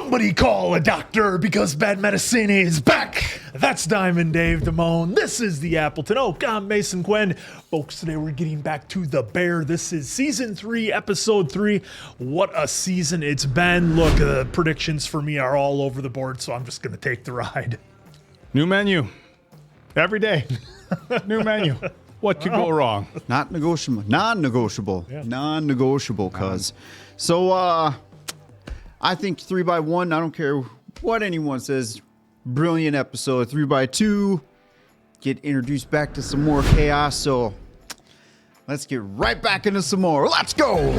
Somebody call a doctor because bad medicine is back. That's Diamond Dave Damone. This is the Appleton Oak. I'm Mason Quinn. Folks, today we're getting back to the Bear. This is season 3, episode 3. What a season it's been. Look, the predictions for me are all over the board, so I'm just going to take the ride. New menu. Every day. New menu. What could go wrong? Not negotiable. Non-negotiable. Yeah. Non-negotiable, cuz. So, I think 3x1, I don't care what anyone says. Brilliant episode. 3x2. Get introduced back to some more chaos. So, let's get right back into some more. Let's go!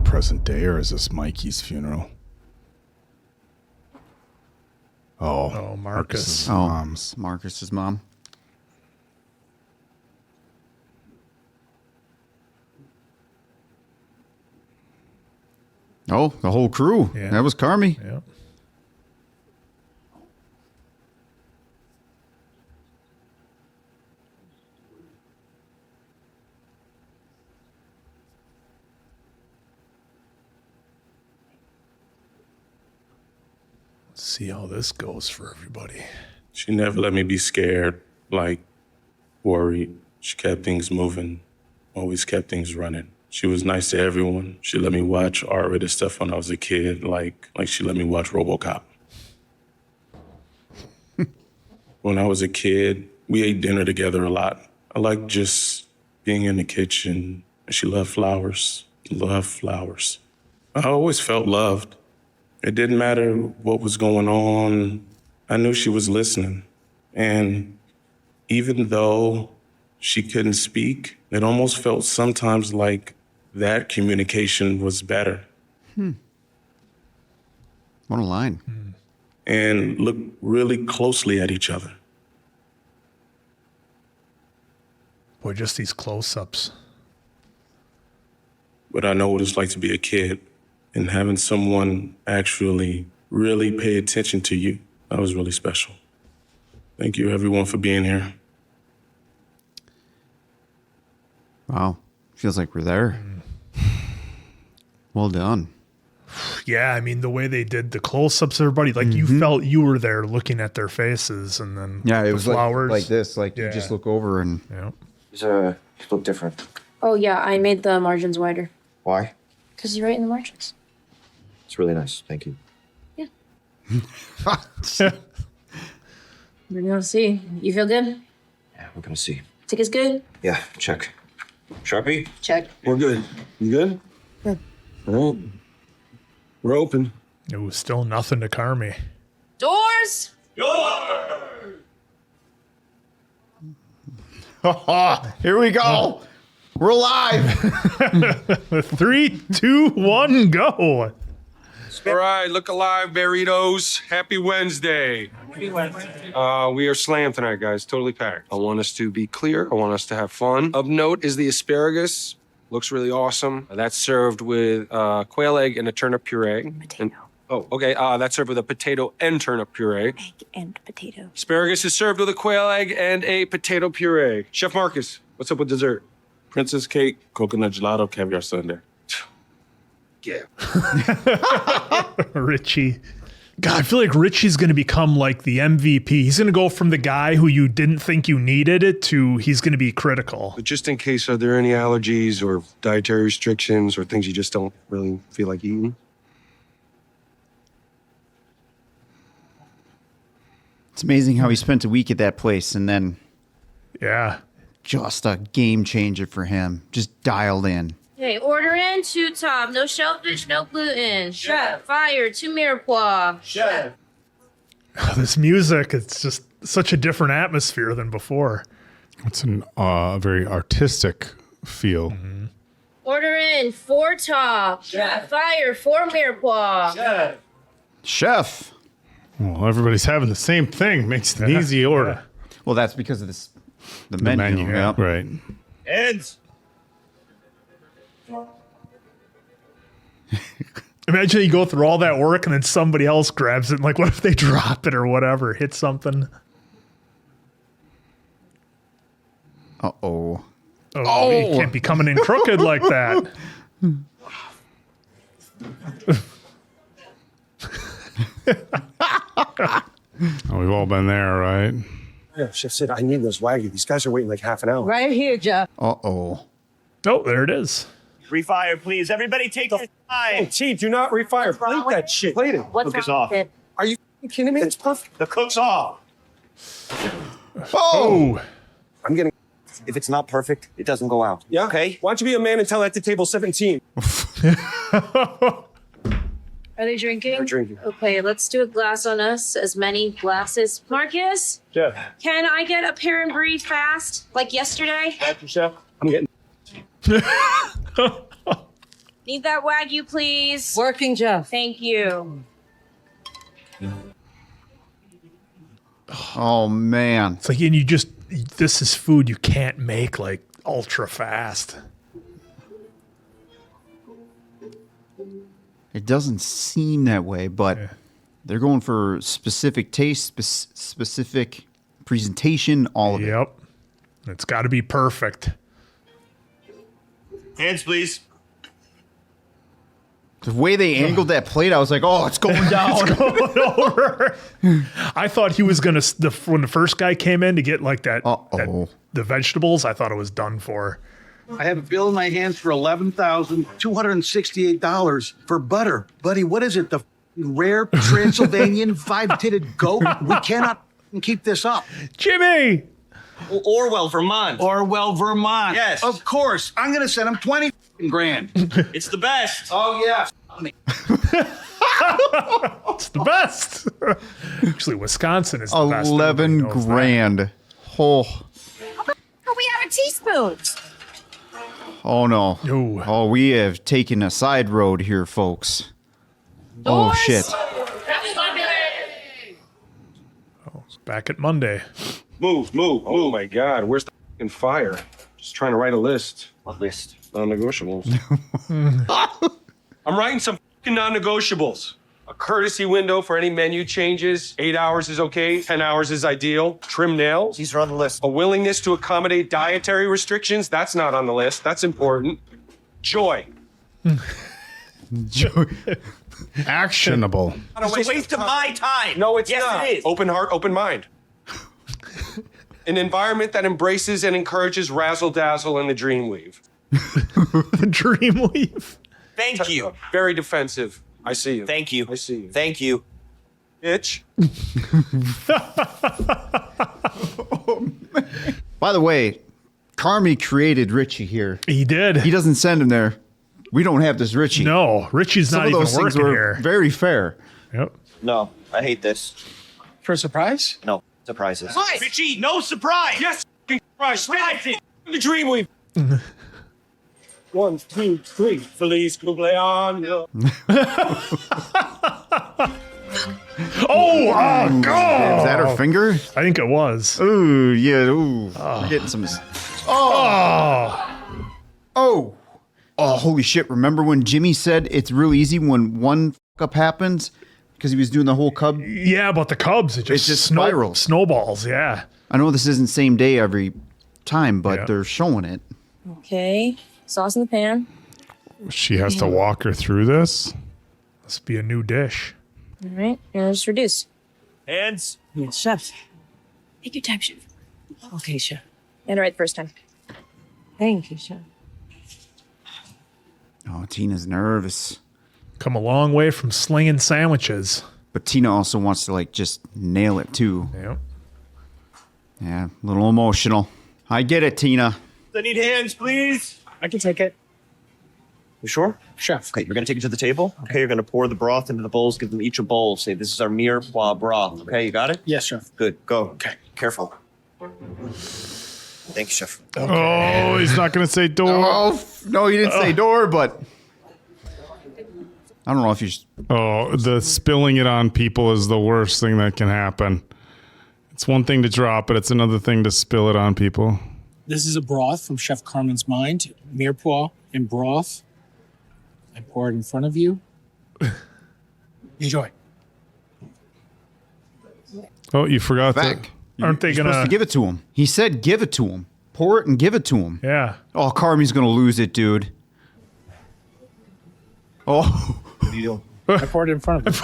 Present day, or is this Mikey's funeral? Oh, Marcus. Mom's. Marcus's mom. Oh, the whole crew. Yeah. That was Carmy. Yeah. See how this goes for everybody. She never let me be scared, worried. She kept things moving, always kept things running. She was nice to everyone. She let me watch R-rated stuff when I was a kid, like she let me watch RoboCop. When I was a kid, we ate dinner together a lot. I liked just being in the kitchen. She loved flowers, I always felt loved. It didn't matter what was going on. I knew she was listening. And even though she couldn't speak, it almost felt sometimes like that communication was better. What a line. And look really closely at each other. Boy, just these close-ups. But I know what it's like to be a kid. And having someone actually really pay attention to you, that was really special. Thank you, everyone, for being here. Wow. Feels like we're there. Well done. Yeah, I mean, the way they did the close-ups, everybody, you felt you were there looking at their faces, and then Yeah, it the was flowers. like this. You just look over and... Yeah. You look different. Oh, yeah, I made the margins wider. Why? Because you write in the margins. It's really nice. Thank you. Yeah. We're going to see. You feel good? Yeah, we're gonna see. Ticket's good? Yeah, check. Sharpie? Check. We're good. You good? Good. All right. We're open. It was still nothing to Carmy. Doors! Here we go. We're live. 3, 2, 1, go. All right, look alive, burritos. Happy Wednesday. We are slammed tonight, guys. Totally packed. I want us to be clear. I want us to have fun. Of note is the asparagus. Looks really awesome. That's served with quail egg and a turnip puree. Potato. Okay. That's served with a potato and turnip puree. Egg and potato. Asparagus is served with a quail egg and a potato puree. Chef Marcus, what's up with dessert? Princess cake, coconut gelato, caviar sundae. Yeah. Richie. God, I feel like Richie's going to become like the MVP. He's going to go from the guy who you didn't think you needed it to he's going to be critical. But just in case, are there any allergies or dietary restrictions or things you just don't really feel like eating? It's amazing how he spent a week at that place and then Yeah. just a game changer for him. Just dialed in. Okay, order in, 2 top. No shellfish, no gluten. Chef. Fire, 2 mirepoix. Chef. This music, it's just such a different atmosphere than before. It's a very artistic feel. Order in, 4 top. Chef. Fire, 4 mirepoix. Chef. Chef. Well, everybody's having the same thing. Makes it an easy order. Well, that's because of the The menu. menu, Yeah. right. Heads. Imagine you go through all that work and then somebody else grabs it. Like, what if they drop it or whatever, hit something? Uh-oh. Oh, you can't be coming in crooked like that. Oh, we've all been there, right? Yeah, Chef said, I need those Wagyu. These guys are waiting like half an hour. Right here, Jeff. Uh-oh. Oh, there it is. Refire, please. Everybody take your Hey, time. T, do not refire. Plate that shit. Plate it. What's Cook is wrong off. with it? Are you kidding me? It's perfect. The cook's off. Oh, I'm getting... If it's not perfect, it doesn't go out. Yeah? Okay. Why don't you be a man and tell that to table 17? Are they drinking? They're drinking. Okay, let's do a glass on us. As many glasses. Marcus, Chef. can I get a pair and breathe fast? Like yesterday? After Chef. I'm getting... Need that Wagyu, please. Working, Jeff. Thank you. Oh, man. it's like, and you just, this is food you can't make like ultra fast. It doesn't seem that way, but they're going for specific taste, specific presentation, all of it. Yep. It's got to be perfect. Hands, please. The way they angled that plate, I was like, oh, it's going down. Going over. I thought he was going to, when the first guy came in to get like that, the vegetables, I thought it was done for. I have a bill in my hands for $11,268 for butter. Buddy, what is it? The rare Transylvanian five-titted goat? We cannot keep this up. Jimmy! Orwell, Vermont. Orwell, Vermont. Yes. Of course. I'm going to send him 20 grand. It's the best. Oh, yeah. It's the best. Actually, Wisconsin is the best. 11 Everybody knows grand. Oh. We have a teaspoon. Oh, no. Ooh. Oh, we have taken a side road here, folks. Oh, shit. Oh, it's back at Monday. Move. Oh, my God. Where's the fucking fire? Just trying to write a list. What list? Non-negotiables. I'm writing some fucking non-negotiables. A courtesy window for any menu changes. 8 hours is okay. 10 hours is ideal. Trim nails. These are on the list. A willingness to accommodate dietary restrictions. That's not on the list. That's important. Joy. Actionable. It's a waste of my time. No, it's yes, not. It is. Open heart, open mind. An environment that embraces and encourages razzle-dazzle and the dream weave. The dream weave. Thank you. Very defensive. I see you. Thank you. I see you. Thank you. Bitch. By the way, Carmy created Richie here. He did. He doesn't send him there. We don't have this Richie. No, Richie's Some not of even those things working were here. very fair. Yep. No, I hate this. For a surprise? No, surprises. Richie, no surprise. Yes, fucking Christ. That's it. The dream weave. 1, 2, 3. Feliz cumpleaños. Oh, God. Is that her finger? I think it was. Ooh, yeah. Ooh. We're getting some. Oh, holy shit. Remember when Jimmy said it's real easy when one fuck up happens? Because he was doing the whole Cub. Yeah, about the Cubs. It just spirals. Snowballs, yeah. I know this isn't same day every time, but Yeah. they're showing it. Okay. Sauce in the pan. She has to walk her through this. Must be a new dish. All right. Now just reduce. Hands. Yes, chef. Take your time, chef. Okay, chef. And right the first time. Thank you, chef. Oh, Tina's nervous. Come a long way from slinging sandwiches. But Tina also wants to, like, just nail it, too. Yep. Yeah, a little emotional. I get it, Tina. I need hands, please. I can take it. You sure? Chef. Okay, you're gonna take it to the table. Okay, you're gonna pour the broth into the bowls. Give them each a bowl. Say, this is our mirepoix broth. Okay, you got it? Yes, chef. Good. Go. Okay. Careful. Thank you, chef. Oh, he's not going to say door. Oh, no, you didn't say door, but... I don't know if you... Oh, the spilling it on people is the worst thing that can happen. It's one thing to drop it. It's another thing to spill it on people. This is a broth from Chef Carmen's mind. Mirepoix in broth. I pour it in front of you. Enjoy. Oh, you forgot Back. Aren't they You're supposed gonna to give it to him? He said give it to him. Pour it and give it to him. Yeah. Oh, Carmy's gonna lose it, dude. Oh. What are you doing? I poured it in front of you.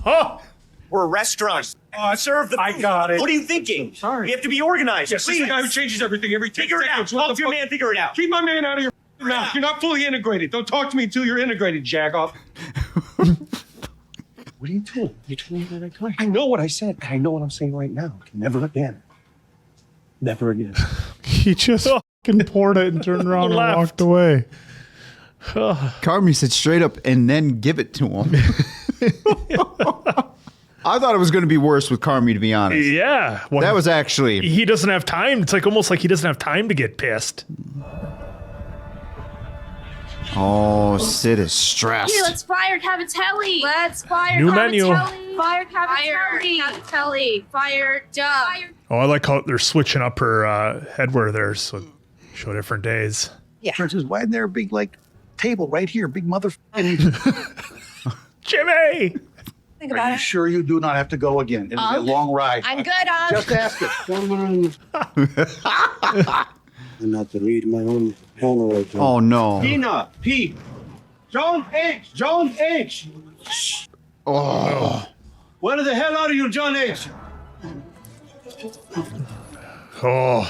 Oh, We're a restaurant. Serve the. I got it. What are you thinking? Sorry. We have to be organized. Yes, this is Please. the guy who changes everything every 10 Figure it out. seconds. What Talk the to your fuck? man. Figure it out. Keep my man out of your mouth. You're not fully integrated. Don't talk to me until you're integrated, jack-off. What are you doing? You're telling me that I can't. I know what I said, and I know what I'm saying right now. Never again. Never again. He just fucking poured it and turned around and Left. walked away. Carmy said straight up and then give it to him. I thought it was going to be worse with Carmy, to be honest. yeah. Well, That was actually. he doesn't have time. It's like almost like he doesn't have time to get pissed. Oh, Sid is stressed. Here, let's fire Cavatelli. Let's fire New Cavatelli. menu. Fire Cavatelli. Fire Cavatelli. Fire Duh. Oh, I like how they're switching up her headwear there, so show different days. Princess, why isn't there a big, like, table right here? Big mother. Jimmy. Think Are about you it. sure you do not have to go again? It'll be a long ride. I'm good, Just ask it. I'm not to read my own handwriting. Oh, no. Tina, Pete, John H. John H. Oh. Where the hell are you, John H? Oh,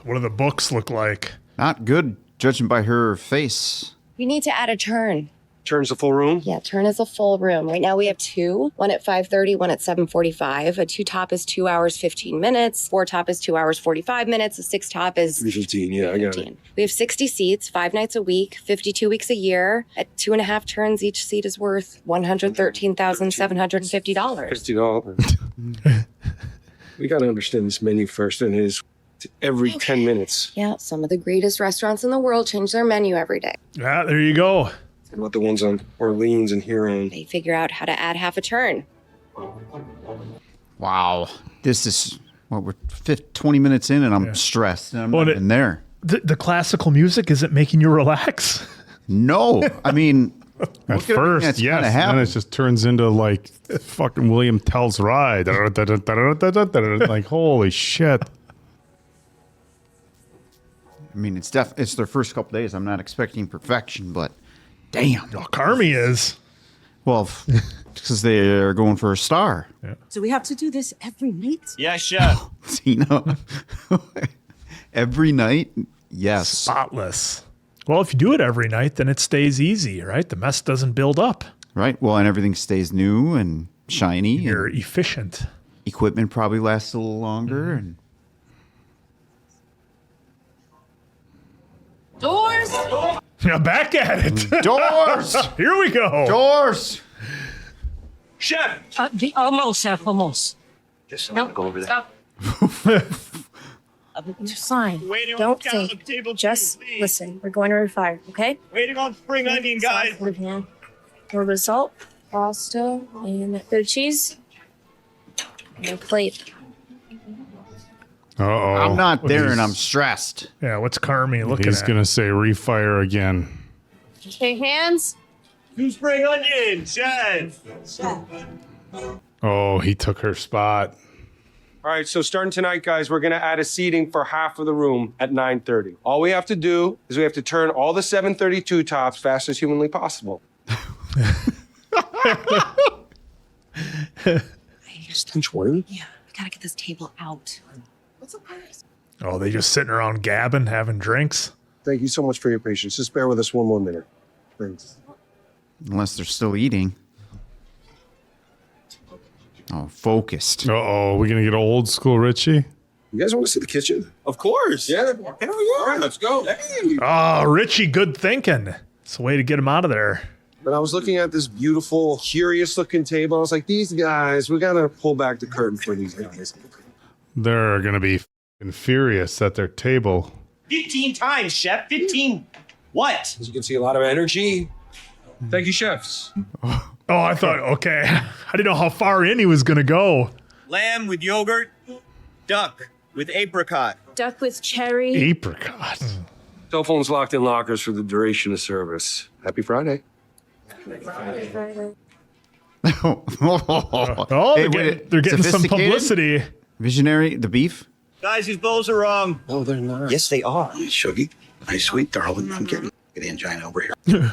what do the books look like? Not good, judging by her face. We need to add a turn. Turns the full room. Yeah, turn is a full room. Right now we have two, one at 5:30, one at 7:45. A 2-top is 2 hours, 15 minutes. 4-top is 2 hours, 45 minutes. A 6-top is 3:15. Yeah, I got it. 15. We have 60 seats, 5 nights a week, 52 weeks a year. At 2.5 turns, each seat is worth $113,750. $50. We got to understand this menu first, and it is every 10 minutes. Yeah, some of the greatest restaurants in the world change their menu every day. Yeah, there you go. What about the ones on Orleans and Huron? They figure out how to add half a turn. Wow. This is, what, we're 20 minutes in and I'm stressed. And I'm Well, not it- even there. The classical music isn't making you relax. No. I mean, At look everything first, that's yes. kinda And then happened. it just turns into like fucking William Tell's Ride. Like, holy shit. I mean, it's their first couple days. I'm not expecting perfection, but damn. Oh, Carmy is. Well, because they are going for a star. So we have to do this every night? Yeah, chef. Tina. Every night? Yes. Spotless. Well, if you do it every night, then it stays easy, right? The mess doesn't build up. Right. Well, and everything stays new and shiny. You're And efficient. equipment probably lasts a little longer. And Doors. Yeah, back at it. doors! Here we go. Doors! Chef. Almost, Chef, almost. Just go over there. Stop. Just fine. Waiting Don't on the think. table, Just please. listen. We're going to refire, okay? Waiting on spring onion, guys. A little bit of salt, pasta, and a bit of cheese. And a plate. Uh-oh. I'm not there He's- and I'm stressed. Yeah, what's Carmy looking He's at? going to say refire again. Okay, hands. 2 spring onions, chef. Oh, he took her spot. All right, so starting tonight, guys, we're going to add a seating for half of the room at 9:30. All we have to do is we have to turn all the 732 tops fast as humanly possible. Just worry. Yeah, we gotta get this table out. Oh, they just sitting around gabbing, having drinks. Thank you so much for your patience. Just bear with us one more minute. Thanks. Unless they're still eating. Oh, focused. Uh-oh, we're going to get old school Richie? You guys want to see the kitchen? Of course. Yeah. Hell yeah. All right, let's go. Hey. Oh, Richie, good thinking. It's a way to get him out of there. But I was looking at this beautiful, curious looking table. I was like, these guys, we got to pull back the curtain for these guys. They're going to be f***ing furious at their table. 15 times, chef. 15. What? As you can see, a lot of energy. Thank you, chefs. Oh, I thought, okay. I didn't know how far in he was going to go. Lamb with yogurt. Duck with apricot. duck with cherry. Apricot. Cell phones locked in lockers for the duration of service. Happy Friday. Oh, they're getting some publicity. Visionary, the beef. Guys, these bowls are wrong. Oh, they're not. Yes, they are. Shuggy, my sweet darling, I'm getting the angina over here.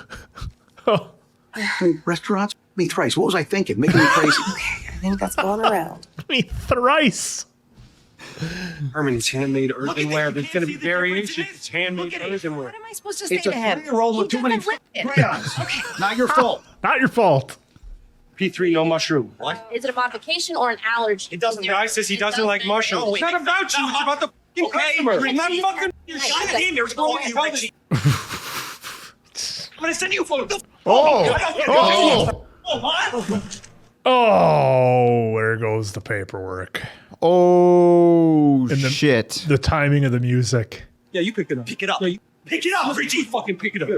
Restaurants, me thrice. What was I thinking? Making me crazy. I think that's going around. Me thrice. Carmen, it's handmade earthenware. There's going to be variations. It's handmade earthenware. What am I supposed to say It's to a him? 3-year-old with too many crayons. Not your fault. Not your fault. P3, no mushroom. What? Is it a modification or an allergy? It doesn't. The guy says he doesn't like mushrooms. No, It's not about you. It's about the fucking customer. It's not fucking. You're in there. Oh, you Richie. I'm gonna send you a photo. Oh, there goes the paperwork. Oh, And shit. The timing of the music. Yeah, you pick it up. Pick it up. Yeah, Pick it up, Richie. fucking pick it up.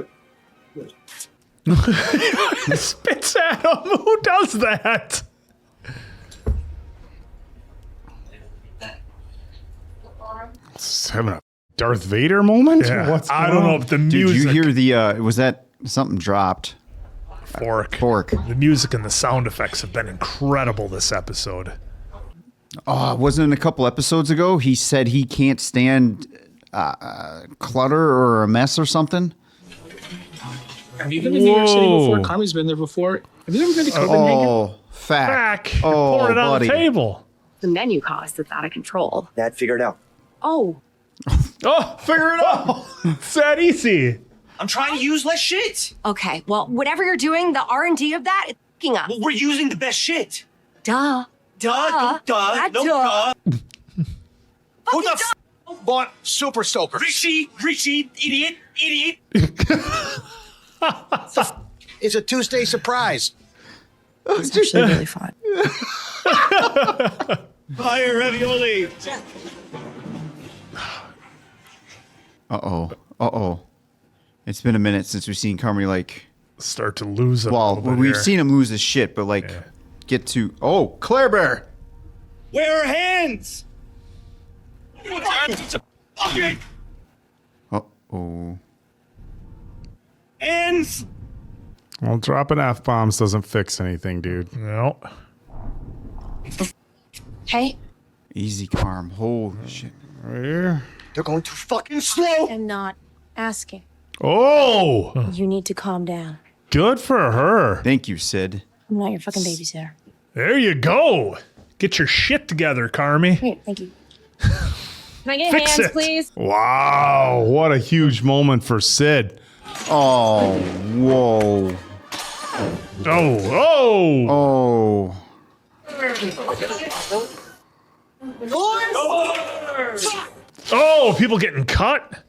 Spits at him. Who does that? It's having a Darth Vader moment? Yeah. What's I going don't know on? if the Did music. you hear the, was that something dropped? Fork. The music and the sound effects have been incredible this episode. Oh, wasn't it a couple episodes ago? He said he can't stand clutter or a mess or something. Have you been in New York City before? Carmy's been there before. Have you ever been to Copenhagen? Oh, fact. Back. Oh, Pour it on buddy. the table. The menu cost is out of control. Dad, figure it out. Oh, Oh, figure it out. It's that easy. I'm trying to use less shit. okay. Well, whatever you're doing, the R&D of that is f***ing up. Well, we're using the best shit. Duh. Duh, That no duh. duh. Who the f- Bought Super Soakers. Richie, idiot. It's a Tuesday surprise. It's actually really fun. Fire ravioli. Uh-oh. It's been a minute since we've seen Carmy, like... Start to lose a Well, little bit we've here. seen him lose his shit, but, like, get to... Oh, Claire Bear! Where are hands? Uh-oh. Hands. Well, dropping F-bombs doesn't fix anything, dude. No. Hey, Easy, Carm. Holy shit. Right here. They're going too fucking slow. I'm not asking. Oh, You need to calm down. good for her. Thank you, Sid. I'm not your fucking babysitter. There you go. Get your shit together, Carmy. Here, thank you. Can I get Fix hands, it. please? Wow, what a huge moment for Sid. Oh, whoa. Oh. Oh, people getting cut.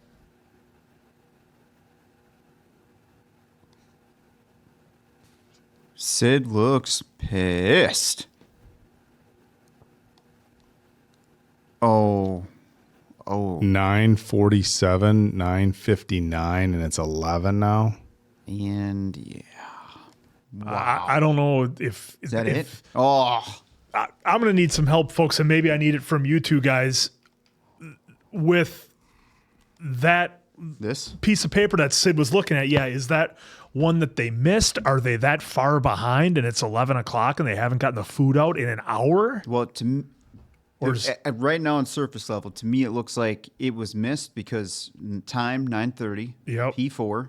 Sid looks pissed. Oh. 9:47, 9:59, and it's 11 now. And yeah. I don't know if Is that if, it? Oh. I'm going to need some help, folks, and maybe I need it from you two guys with that This? piece of paper that Sid was looking at. Yeah, is that one that they missed? Are they that far behind and it's 11 o'clock and they haven't gotten the food out in an hour? Well, to me, Or is- right now on surface level, to me it looks like it was missed because time 9:30, Yep. P4,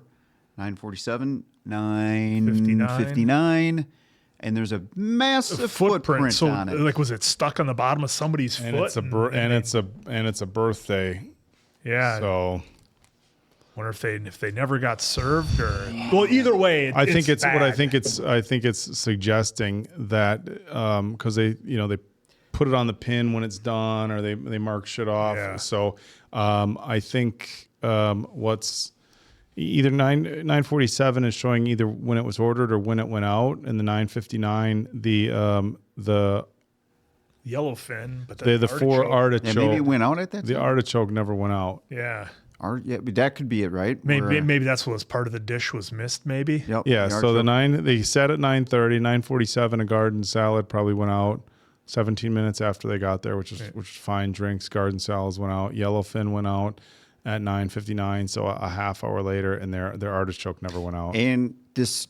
9:47, 9:59, and there's a massive footprint So, on it. like, was it stuck on the bottom of somebody's And foot? it's a it's a birthday. Yeah. So Wonder if they never got served or well, either way. I think it's what I bad. think it's suggesting that because they put it on the pin when it's done or they mark shit off. Yeah. So I think what's either 9:47 is showing either when it was ordered or when it went out, and the 9:59 the yellowfin, but then the four artichoke. Yeah, maybe it went out at that The time? artichoke never went out. Yeah. Yeah, but that could be it, right? Maybe that's what was part of the dish was missed. Maybe. Yep. Yeah, so they set at 9:30, 9:47 a garden salad probably went out. 17 minutes after they got there, which is fine. Drinks, garden salads went out. Yellowfin went out at 9:59, so a half hour later, and their artichoke never went out. And this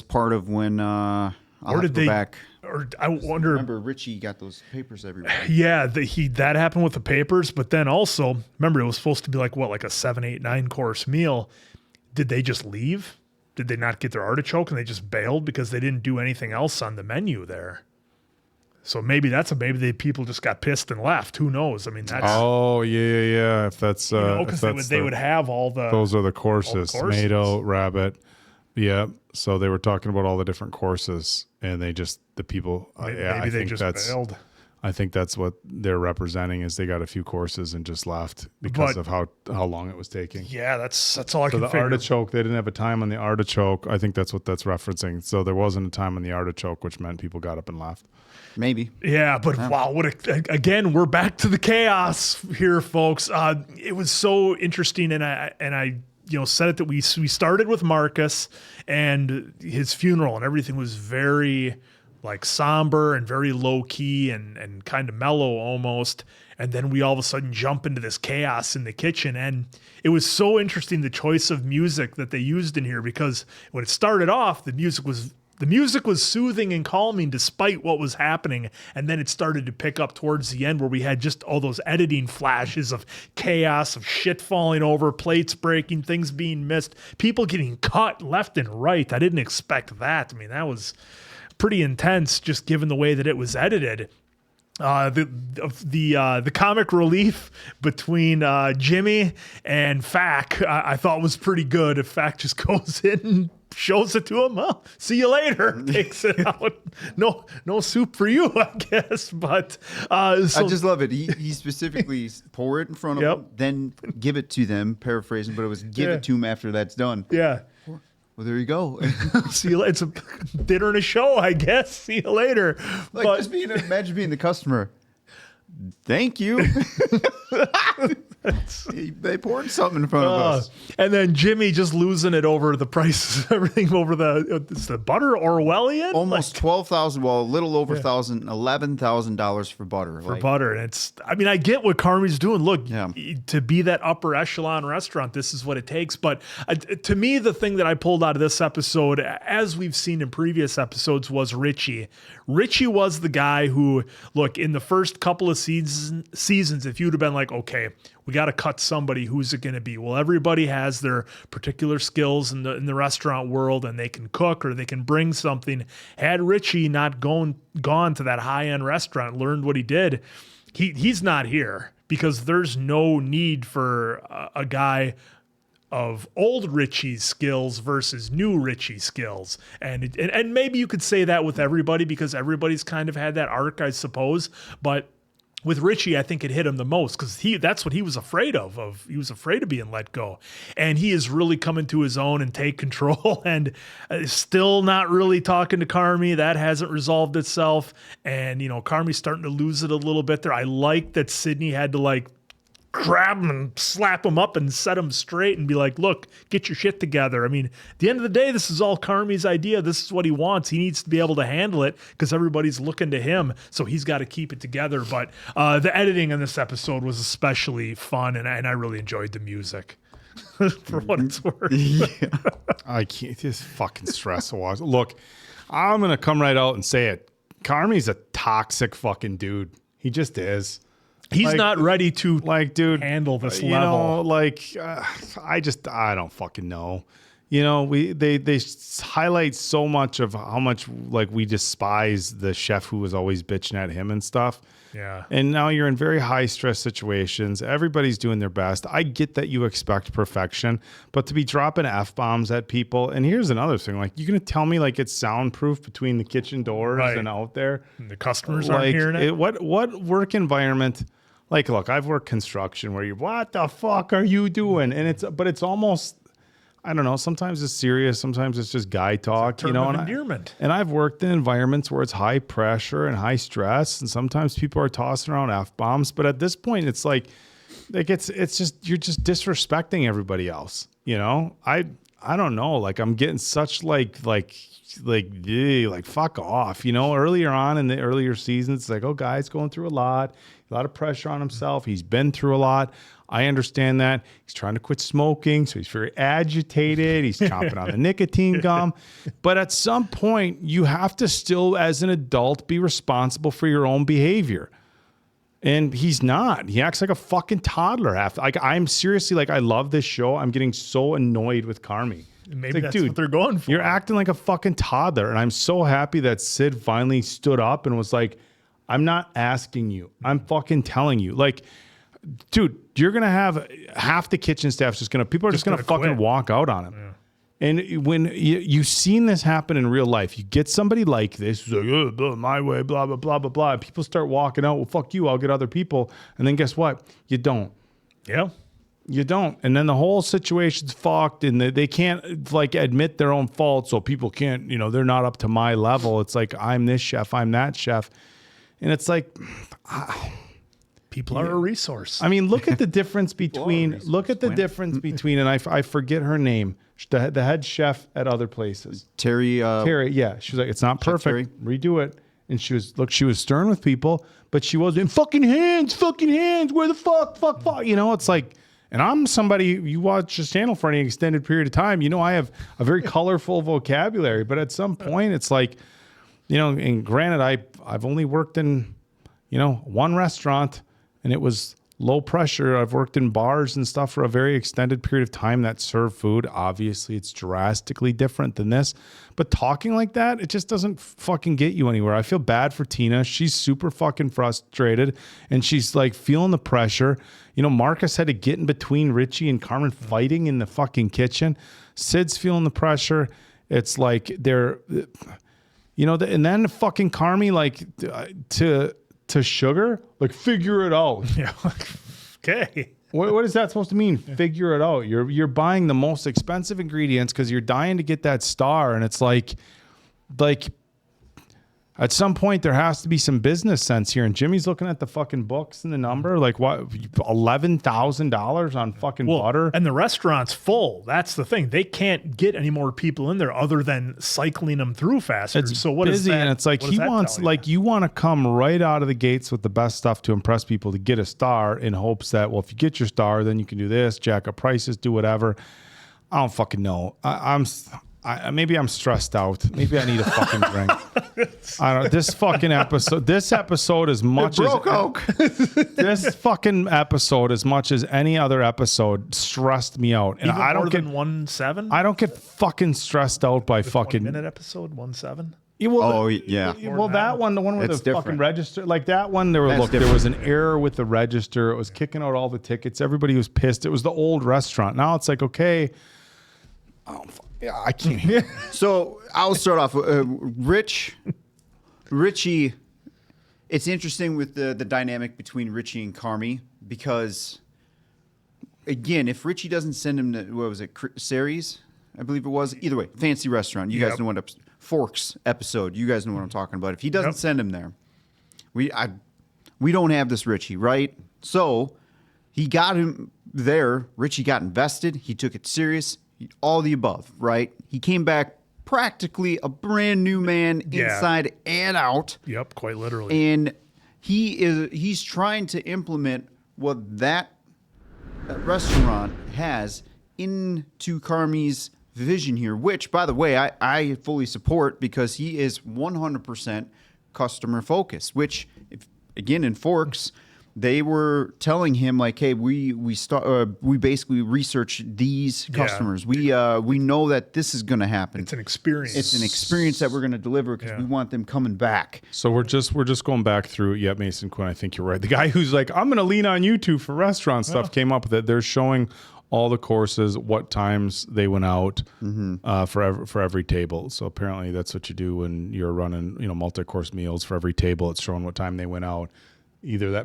part of when or did they? Back. Or I wonder. Remember, Richie got those papers everywhere. Yeah, that happened with the papers, but then also remember it was supposed to be like a 7, 8, 9 course meal. Did they just leave? Did they not get their artichoke and they just bailed because they didn't do anything else on the menu there? So maybe the people just got pissed and left. Who knows? I mean, that's yeah. If that's because they would have all the those are the courses: tomato, rabbit. Yeah. So they were talking about all the different courses, and they just bailed. I think that's what they're representing is they got a few courses and just left because of how long it was taking. Yeah, that's all I can figure. The artichoke, they didn't have a time on the artichoke. I think that's what that's referencing. So there wasn't a time on the artichoke, which meant people got up and left. Maybe. Yeah, but wow, again, we're back to the chaos here, folks. It was so interesting, and I said it that we started with Marcus and his funeral, and everything was very somber and very low key and kind of mellow almost. And then we all of a sudden jump into this chaos in the kitchen. And it was so interesting, the choice of music that they used in here, because when it started off, the music was soothing and calming despite what was happening. And then it started to pick up towards the end where we had just all those editing flashes of chaos, of shit falling over, plates breaking, things being missed, people getting cut left and right. I didn't expect that. I mean, that was pretty intense just given the way that it was edited. The comic relief between Jimmy and Fack I thought was pretty good. If Fack just goes in and shows it to him, well, see you later, takes it out. No soup for you, I guess. But I just love it. He specifically pour it in front of them, then give it to them, paraphrasing, but it was give it to him after that's done. Yeah. Well, there you go. See you. It's a dinner and a show, I guess. See you later. Imagine being the customer. Thank you. They poured something in front of us. And then Jimmy just losing it over the prices, everything over the butter Orwellian. Almost $12,000. Well, a little over $11,000 for butter. For butter. And I get what Carmy's doing. Look, to be that upper echelon restaurant, this is what it takes. But to me, the thing that I pulled out of this episode, as we've seen in previous episodes, was Richie. Richie was the guy who, look, in the first couple of seasons, if you'd have been like, okay, we got to cut somebody, who's it going to be? Well, everybody has their particular skills in the restaurant world, and they can cook or they can bring something. Had Richie not gone to that high-end restaurant, learned what he did, he's not here, because there's no need for a guy of old Richie's skills versus new Richie skills. And maybe you could say that with everybody, because everybody's kind of had that arc, I suppose. But with Richie, I think it hit him the most, because that's what he was afraid of. He was afraid of being let go. And he is really coming to his own and take control, and still not really talking to Carmy. That hasn't resolved itself. And, Carmy's starting to lose it a little bit there. I like that Sydney had to grab him and slap him up and set him straight and be like, look, get your shit together. I mean, at the end of the day, this is all Carmy's idea. This is what he wants. He needs to be able to handle it because everybody's looking to him. So he's got to keep it together. But the editing in this episode was especially fun, and I really enjoyed the music. For what it's worth. Yeah. I can't just fucking stress a lot. Look, I'm going to come right out and say it. Carmy's a toxic fucking dude. He just is. He's not ready to handle this level. I don't fucking know. They highlight so much of how much we despise the chef who was always bitching at him and stuff. Yeah. And now you're in very high stress situations. Everybody's doing their best. I get that you expect perfection, but to be dropping F-bombs at people. And here's another thing. You're going to tell me it's soundproof between the kitchen doors and out there? And the customers aren't hearing it? What work environment? Look, I've worked construction where what the fuck are you doing? And it's almost, I don't know, sometimes it's serious, sometimes it's just guy talk, of endearment. And I've worked in environments where it's high pressure and high stress, and sometimes people are tossing around F-bombs, but at this point it's it's just you're just disrespecting everybody else. I don't know. Like I'm getting such like fuck off. Earlier on in the earlier seasons, it's like, oh, guy's going through a lot of pressure on himself. He's been through a lot. I understand that. He's trying to quit smoking, so he's very agitated. He's chomping on the nicotine gum. But at some point, you have to still, as an adult, be responsible for your own behavior. And he's not. He acts like a fucking toddler. I'm seriously like, I love this show. I'm getting so annoyed with Carmy. Maybe that's what they're going for. You're acting like a fucking toddler. And I'm so happy that Sid finally stood up and was like, I'm not asking you. I'm fucking telling you. Like, dude, you're going to have half the kitchen staff's people are just going to fucking walk out on him. Yeah. And when you've seen this happen in real life, you get somebody like this, who's like, oh, my way, blah, blah, blah, blah, blah. And people start walking out. Well, fuck you. I'll get other people. And then guess what? You don't. Yeah. You don't. And then the whole situation's fucked and they can't like admit their own fault. So people can't, they're not up to my level. It's like, I'm this chef, I'm that chef. And it's like, people are a resource. I mean, look at the difference between, and I forget her name, the head chef at other places. Terry, yeah. She was like, it's not perfect. Redo it. And she was stern with people, but she wasn't fucking hands, where the fuck. It's like, and I'm somebody, you watch this channel for any extended period of time, I have a very colorful vocabulary, but at some point it's like, and granted, I've only worked in, one restaurant and it was low pressure. I've worked in bars and stuff for a very extended period of time that serve food. Obviously, it's drastically different than this. But talking like that, it just doesn't fucking get you anywhere. I feel bad for Tina. She's super fucking frustrated and she's like feeling the pressure. Marcus had to get in between Richie and Carmen fighting in the fucking kitchen. Sid's feeling the pressure. It's like they're, and then fucking Carmy, like to Sugar, like figure it out. Yeah. Okay. What is that supposed to mean? Figure it out. You're buying the most expensive ingredients because you're dying to get that star, and it's like at some point there has to be some business sense here. And Jimmy's looking at the fucking books and the number, like what, $11,000 on fucking butter, and the restaurant's full. That's the thing. They can't get any more people in there other than cycling them through faster. It's so what busy, is that? And it's like he wants, like you want to come right out of the gates with the best stuff to impress people to get a star in hopes that, well, if you get your star, then you can do this, jack up prices, do whatever. I don't fucking know. Maybe I'm stressed out. Maybe I need a fucking drink. I don't know. This fucking episode. This episode, as much this fucking episode, as much as any other episode, stressed me out. And even I don't more get than 1.7. I don't get fucking stressed out by fucking 1-minute episode 1.7. Yeah, well, that one, the one with the fucking register, like that one, there was an error with the register. It was kicking out all the tickets. Everybody was pissed. It was the old restaurant. Now it's like, okay. Yeah, I can't. So I'll start off with Richie. It's interesting with the dynamic between Richie and Carmy because, again, if Richie doesn't send him to, what was it, Ceres, I believe it was. Either way, fancy restaurant. You guys know what Forks episode. You guys know what I'm talking about. If he doesn't send him there, we don't have this Richie, right? So he got him there. Richie got invested. He took it serious. All the above, right? He came back practically a brand new man inside and out. Yep, quite literally. And he's trying to implement what that restaurant has into Carmy's vision here, which, by the way, I fully support because he is 100% customer focused, which, again, in Forks, they were telling him like, hey, we basically researched these customers. We know that this is going to happen. It's an experience. It's an experience that we're going to deliver because we want them coming back. So we're just going back through. Yeah, Mason Quinn, I think you're right. The guy who's like, I'm going to lean on you two for restaurant stuff came up with it. They're showing all the courses, what times they went out for every table. So apparently that's what you do when you're running, multi-course meals for every table. It's showing what time they went out. Either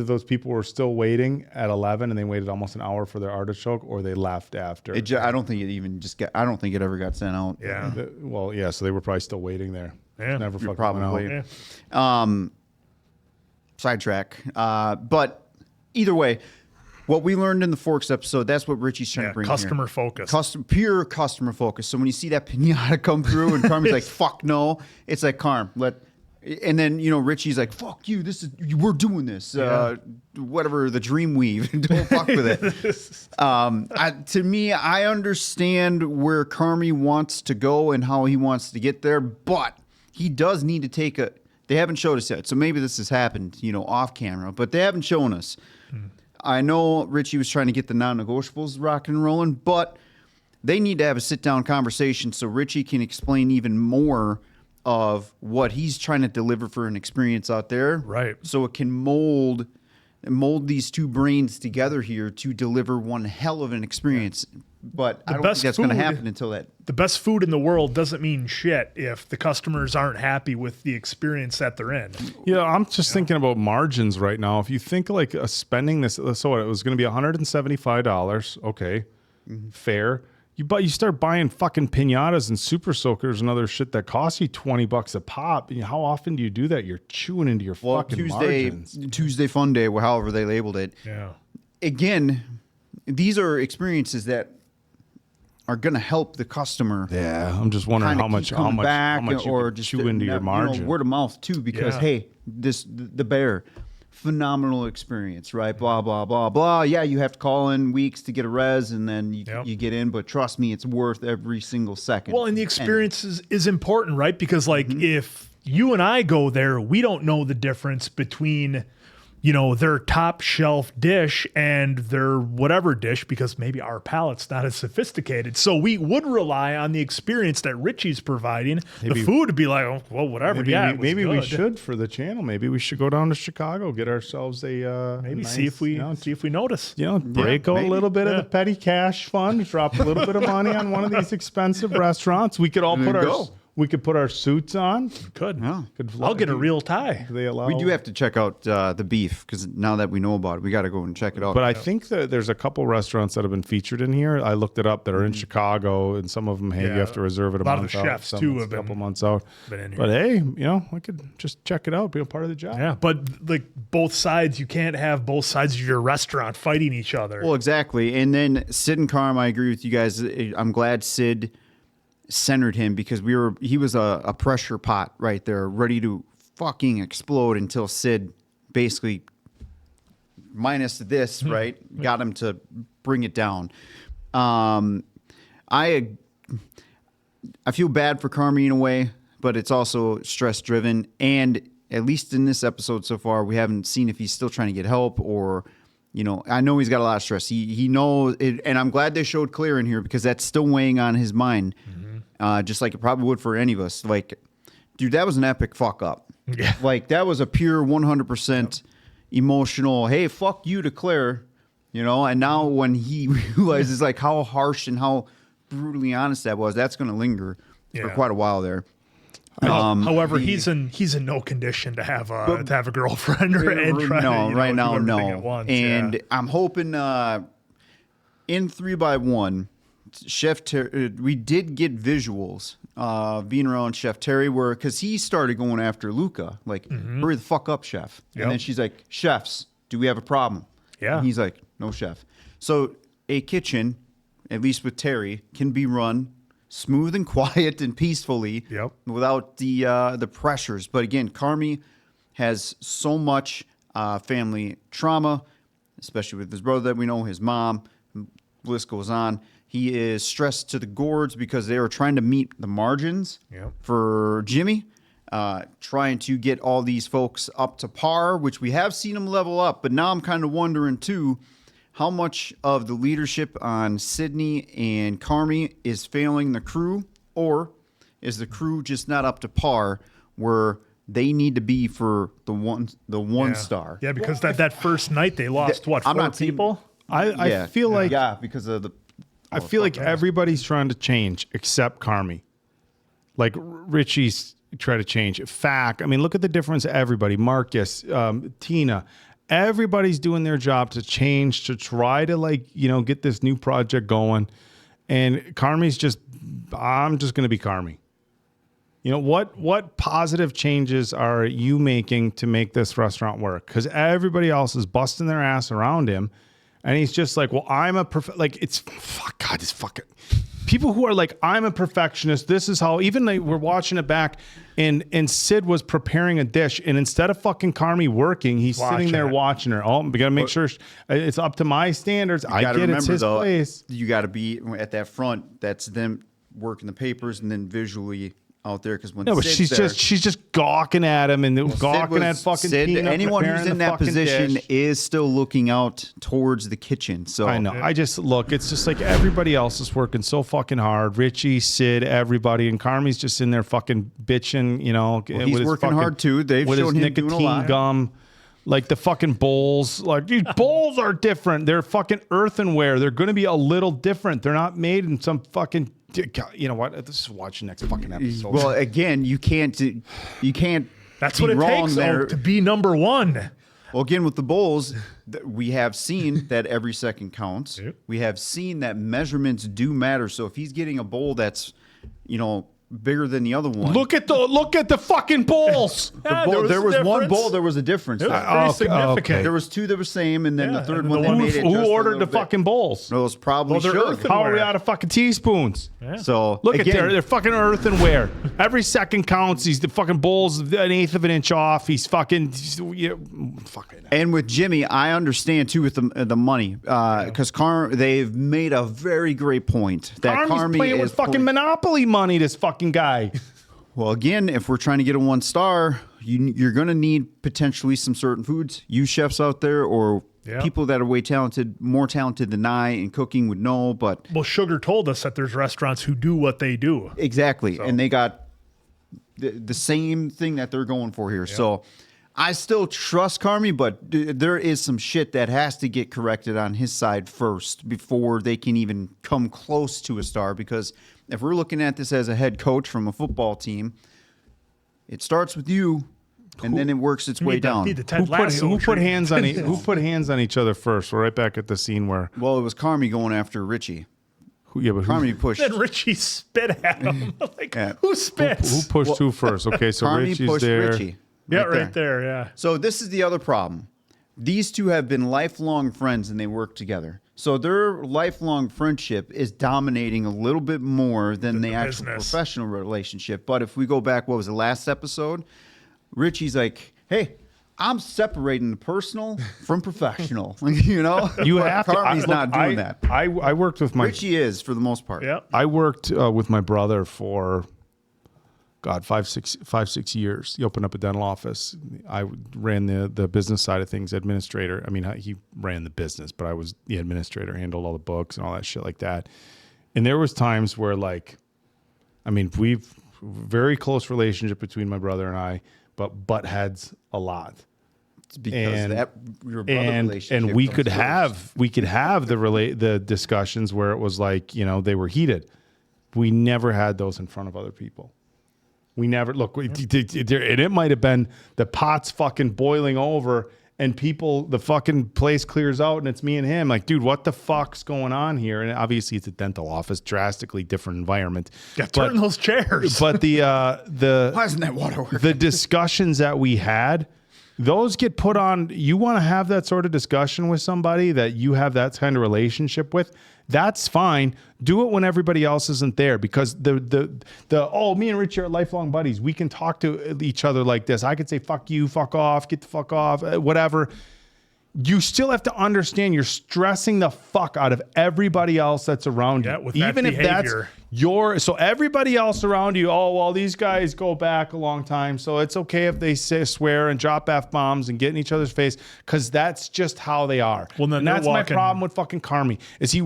those people were still waiting at 11 and they waited almost an hour for their artichoke, or they left after. I don't think I don't think it ever got sent out. Yeah. So they were probably still waiting there. Yeah. Never fucking probably went out. Yeah. Sidetrack. But either way, What we learned in the Forks episode, that's what Richie's trying to bring customer here. focus. Pure customer focus. So when you see that pinata come through and Carmy's like, fuck no, it's like, Carm, and then, Richie's like, fuck you, we're doing this. Whatever, the dream weave. Don't fuck with it. To me, I understand where Carmy wants to go and how he wants to get there, but he does need to take they haven't showed us yet, so maybe this has happened, off camera, but they haven't shown us. I know Richie was trying to get the non-negotiables rocking and rolling, but they need to have a sit-down conversation so Richie can explain even more of what he's trying to deliver for an experience out there. Right. So it can mold these two brains together here to deliver one hell of an experience. But I don't think that's going to happen until that. The best food in the world doesn't mean shit if the customers aren't happy with the experience that they're in. Yeah, I'm just thinking about margins right now. If you think like spending this, so it was going to be $175. Okay, fair. You start buying fucking pinatas and super soakers and other shit that costs you $20 a pop. How often do you do that? You're chewing into your fucking margins. Tuesday Fun Day, however they labeled it. Yeah. Again, these are experiences that are going to help the customer. Yeah, I'm just wondering how much or just chew into your margin. Word of mouth too, because hey, the bear. Phenomenal experience, right? Blah, blah, blah, blah. Yeah, you have to call in weeks to get a res and then you get in, but trust me, it's worth every single second. Well, and the experience is important, right? Because if you and I go there, we don't know the difference between, their top shelf dish and their whatever dish, because maybe our palate's not as sophisticated. So we would rely on the experience that Richie's providing. The food would be like, oh, well, whatever. Maybe we should for the channel. Maybe we should go down to Chicago, get ourselves a see if we notice. Break a little bit of the petty cash fund, drop a little bit of money on one of these expensive restaurants. We could all put our suits on. Could. I'll get a real tie. We do have to check out the beef, because now that we know about it, we got to go and check it out. But I think that there's a couple restaurants that have been featured in here. I looked it up that are in Chicago, and some of them, you have to reserve it a month out. A lot of the chefs, too, have been a couple months out. Been in here. But hey, we could just check it out, be a part of the job. Yeah, but both sides, you can't have both sides of your restaurant fighting each other. Well, exactly. And then Sid and Carm, I agree with you guys. I'm glad Sid centered him, because he was a pressure pot right there, ready to fucking explode until Sid basically, minus this, right, got him to bring it down. I feel bad for Carmy in a way, but it's also stress driven, and at least in this episode so far, we haven't seen if he's still trying to get help or. I know he's got a lot of stress. He knows it, and I'm glad they showed clear in here, because that's still weighing on his mind, just like it probably would for any of us. Dude, that was an epic fuck up. Yeah. That was a pure 100% emotional, hey, fuck you to Claire, and now when he realizes how harsh and how brutally honest that was, that's going to linger for quite a while there. However, he's in no condition to have a girlfriend right now. Once, and I'm hoping in 3x1, Chef Terry, we did get visuals being around Chef Terry, because he started going after Luca, hurry the fuck up, chef. And then she's like, chefs, do we have a problem? Yeah. And he's like, no, chef. So a kitchen, at least with Terry, can be run smooth and quiet and peacefully, without the pressures. But again, Carmy has so much family trauma, especially with his brother that we know, his mom, list goes on. He is stressed to the gourds because they are trying to meet the margins for Jimmy, trying to get all these folks up to par, which we have seen them level up. But now I'm kind of wondering, too, how much of the leadership on Sydney and Carmy is failing the crew, or is the crew just not up to par where they need to be for the one star? Yeah, because that first night they lost four people? I feel like because of the. I feel like everybody's trying to change except Carmy. Like Richie's trying to change. Fact, look at the difference. Everybody, Marcus, Tina. Everybody's doing their job to change, to try to get this new project going. And Carmy's I'm just going to be Carmy. What positive changes are you making to make this restaurant work? Because everybody else is busting their ass around him. And he's just like, well, I'm a it's fuck God, this fucking people who are like, I'm a perfectionist. This is how, even like we're watching it back and Sid was preparing a dish, and instead of fucking Carmy working, he's sitting there watching her. Oh, we got to make sure it's up to my standards. I get it's his place. You got to be at that front. That's them working the papers and then visually out there, because when but Sid's she's just gawking at him and gawking at fucking Sid. Tina, anyone who's in that position dish. is still looking out towards the kitchen. So I know. I just look. It's just like everybody else is working so fucking hard. Richie, Sid, everybody, and Carmy's just in there fucking bitching. You know, well, he's working hard too. They've with shown his him doing a nicotine lot. gum. Like the fucking bowls, like these bowls are different. They're fucking earthenware. They're going to be a little different. They're not made in some fucking. You know what? Let's just watch the next fucking episode. Well, again, you can't. That's be what it wrong takes there. to be number one. Well, again, with the bowls, we have seen that every second counts. Yep. We have seen that measurements do matter. So if he's getting a bowl that's, bigger than the other one. Look at the fucking bowls. There was one bowl. There was a difference. It was pretty significant. There was two that were same, and then the third and one the they one made it. Who just a ordered little the bit. fucking bowls? Those probably Well, they're should. earthenware. How are we out of fucking teaspoons? Yeah. So Look again, at they're fucking earthenware. Every second counts. He's the fucking bowl's an eighth of an inch off. He's fucking. Fucking. And with Jimmy, I understand too with the money, because they've made a very great point that Carmy's playing with fucking Monopoly money. This fucking guy. Well, again, if we're trying to get a 1 star, you're going to need potentially some certain foods. You chefs out there, or people that are more talented than I in cooking would know. But Sugar told us that there's restaurants who do what they do. Exactly, and they got the same thing that they're going for here. So I still trust Carmy, but there is some shit that has to get corrected on his side first before they can even come close to a star. Because if we're looking at this as a head coach from a football team, it starts with you, and then it works its way down. Who put hands on each other first? We're right back at the scene where. Well, it was Carmy going after Richie. But Carmy pushed. Then Richie spit at him. Who spits? Who pushed who first? Okay, so Carmy Richie's pushed there. Richie. Right there. Yeah. So this is the other problem. These two have been lifelong friends, and they work together. So their lifelong friendship is dominating a little bit more than the actual professional relationship. But if we go back, what was the last episode? Richie's like, hey, I'm separating the personal from professional. You have to. Carmy's not doing that. I worked with my Richie is for the most part. Yeah. I worked with my brother for 5-6 years. He opened up a dental office. I ran the business side of things, administrator. I mean, he ran the business, but I was the administrator, handled all the books and all that shit like that. And there was times where we've very close relationship between my brother and I, but butt heads a lot. It's because your brother relationship. And we could have the discussions where it was like, they were heated. We never had those in front of other people. We never and it might have been the pot's fucking boiling over and the fucking place clears out and it's me and him. Like, dude, what the fuck's going on here? And obviously it's a dental office, drastically different environment. Yeah, turn those chairs. But why isn't that water working? The discussions that we had, those get put on. You want to have that sort of discussion with somebody that you have that kind of relationship with. That's fine. Do it when everybody else isn't there, because me and Richie are lifelong buddies. We can talk to each other like this. I could say, fuck you, fuck off, get the fuck off, whatever. You still have to understand you're stressing the fuck out of everybody else that's around you. With even that if that's behavior. so everybody else around you, these guys go back a long time, so it's okay if they swear and drop F-bombs and get in each other's face, because that's just how they are. Well, then that's my problem with fucking Carmy, is he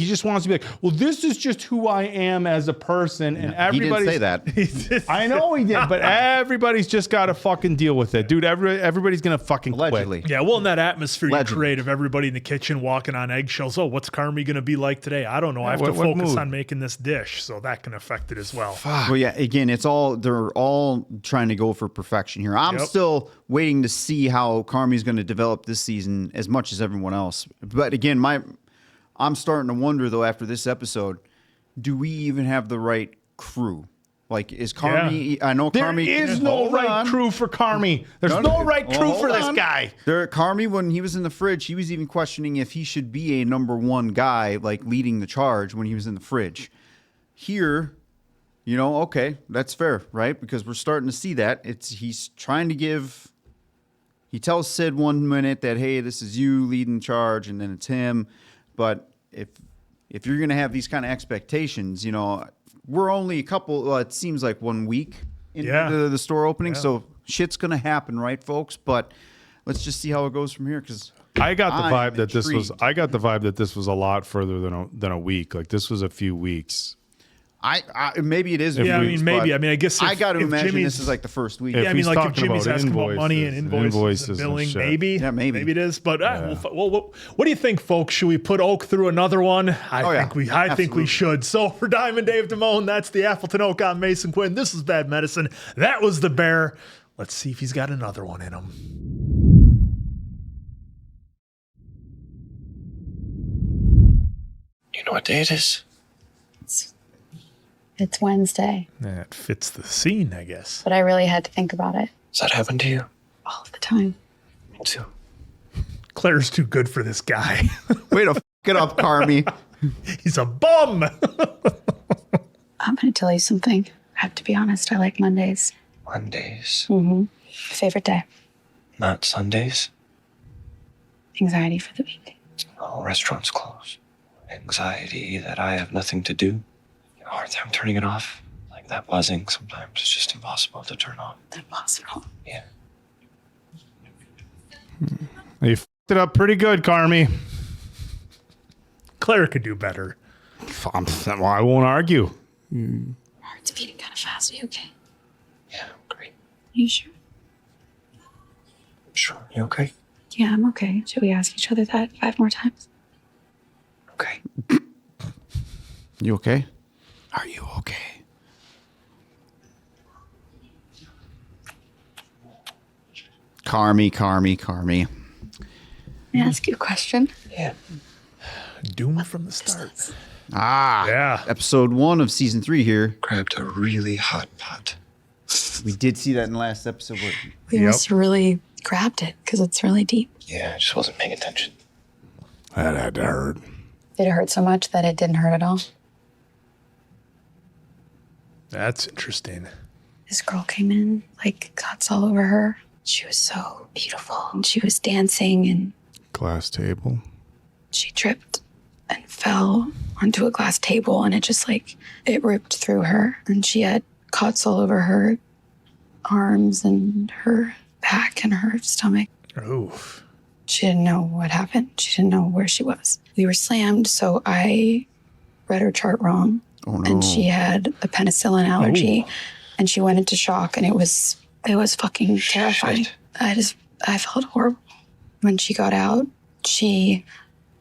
just wants to be like, well, this is just who I am as a person, and everybody's... He didn't say that. I know he did, but everybody's just got to fucking deal with it. Dude, everybody's going to fucking Allegedly. quit. Yeah, well, in that atmosphere you create of everybody in the kitchen walking on eggshells. Oh, what's Carmy going to be like today? I don't know. I have to focus on making this dish, so that can affect it as well. Well, yeah, again, they're all trying to go for perfection here. I'm still waiting to see how Carmy's going to develop this season as much as everyone else. But again, I'm starting to wonder, though, after this episode, do we even have the right crew? Like, is Carmy? I know Carmy. There is no right crew for Carmy. There's no right crew for this guy. Carmy, when he was in the fridge, he was even questioning if he should be a number one guy, like leading the charge when he was in the fridge. Here, you know, okay, that's fair, right? Because we're starting to see that. He's trying to give. He tells Sid 1 minute that, hey, this is you leading the charge, and then it's him. But if you're gonna have these kind of expectations, you know. We're only a couple, well, it seems like 1 week into the store opening, so shit's going to happen, right, folks? But let's just see how it goes from here, because I got the vibe that this was a lot further than a week. Like, this was a few weeks. Maybe it is. Yeah, weeks, maybe. I mean, I guess I got to imagine this is like the first week. Yeah, I mean, like if Jimmy's asking about money and invoices and billing, maybe it is. But well, what do you think, folks? Should we put Oak through another one? I think we should. So for Diamond Dave Damone, that's the Appleton Oak. I'm Mason Quinn. This is Bad Medicine. That was the Bear. Let's see if he's got another one in him. You know what day it is? It's Wednesday. That fits the scene, I guess. But I really had to think about it. Does that happen to you? All of the time. Me too. Claire's too good for this guy. Way to f it up, Carmy. He's a bum. I'm going to tell you something. I have to be honest. I like Mondays. Mondays? Mm-hmm. Favorite day. Not Sundays? Anxiety for the week. Oh, restaurants close. Anxiety that I have nothing to do. Hard time turning it off. Like that buzzing sometimes it's just impossible to turn on. Impossible. Yeah. You f***ed it up pretty good, Carmy. Claire could do better. Well, I won't argue. My heart's beating kind of fast. Are you okay? Yeah, great. You sure? Sure. You okay? Yeah, I'm okay. Should we ask each other that 5 more times? Okay. You okay? Are you okay? Carmy. Let me ask you a question. Yeah. Doomed from the start. Yeah. Episode 1 of season 3 here. Grabbed a really hot pot. We did see that in the last episode. We must have really grabbed it because it's really deep. Yeah, I just wasn't paying attention. That had to hurt. Did it hurt so much that it didn't hurt at all? That's interesting. This girl came in, like, cuts all over her. She was so beautiful. And she was dancing and... Glass table. She tripped and fell onto a glass table and it just, like, it ripped through her. And she had cuts all over her arms and her back and her stomach. Oof. She didn't know what happened. She didn't know where she was. We were slammed, so I read her chart wrong. Oh, no. And she had a penicillin allergy. Oh. And she went into shock, and it was fucking terrifying. I felt horrible. When she got out, she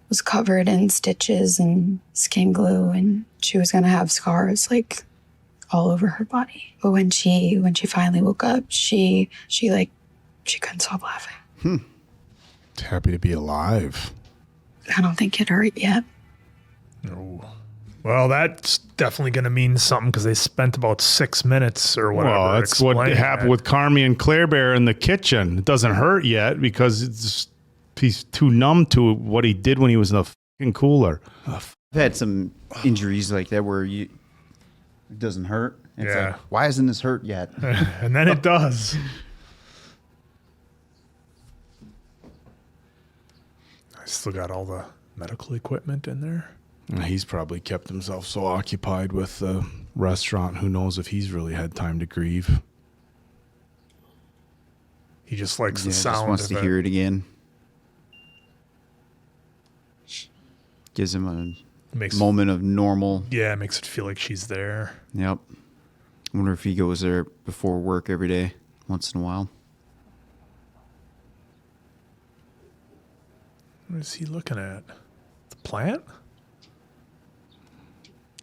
was covered in stitches and skin glue, and she was gonna have scars like all over her body. But when she finally woke up, she couldn't stop laughing. Happy to be alive. I don't think it hurt yet. No. Well, that's definitely going to mean something because they spent about 6 minutes or whatever. Well, that's what happened with Carmy and Claire Bear in the kitchen. It doesn't hurt yet because he's too numb to what he did when he was in the fucking cooler. I've had some injuries like that where it doesn't hurt. It's like, why hasn't this hurt yet? And then it does. I still got all the medical equipment in there. He's probably kept himself so occupied with the restaurant. Who knows if he's really had time to grieve. He just likes the sound. Just wants to hear it again. Gives him a moment of normal. Yeah, it makes it feel like she's there. Yep. I wonder if he goes there before work every day, once in a while. What is he looking at? The plant?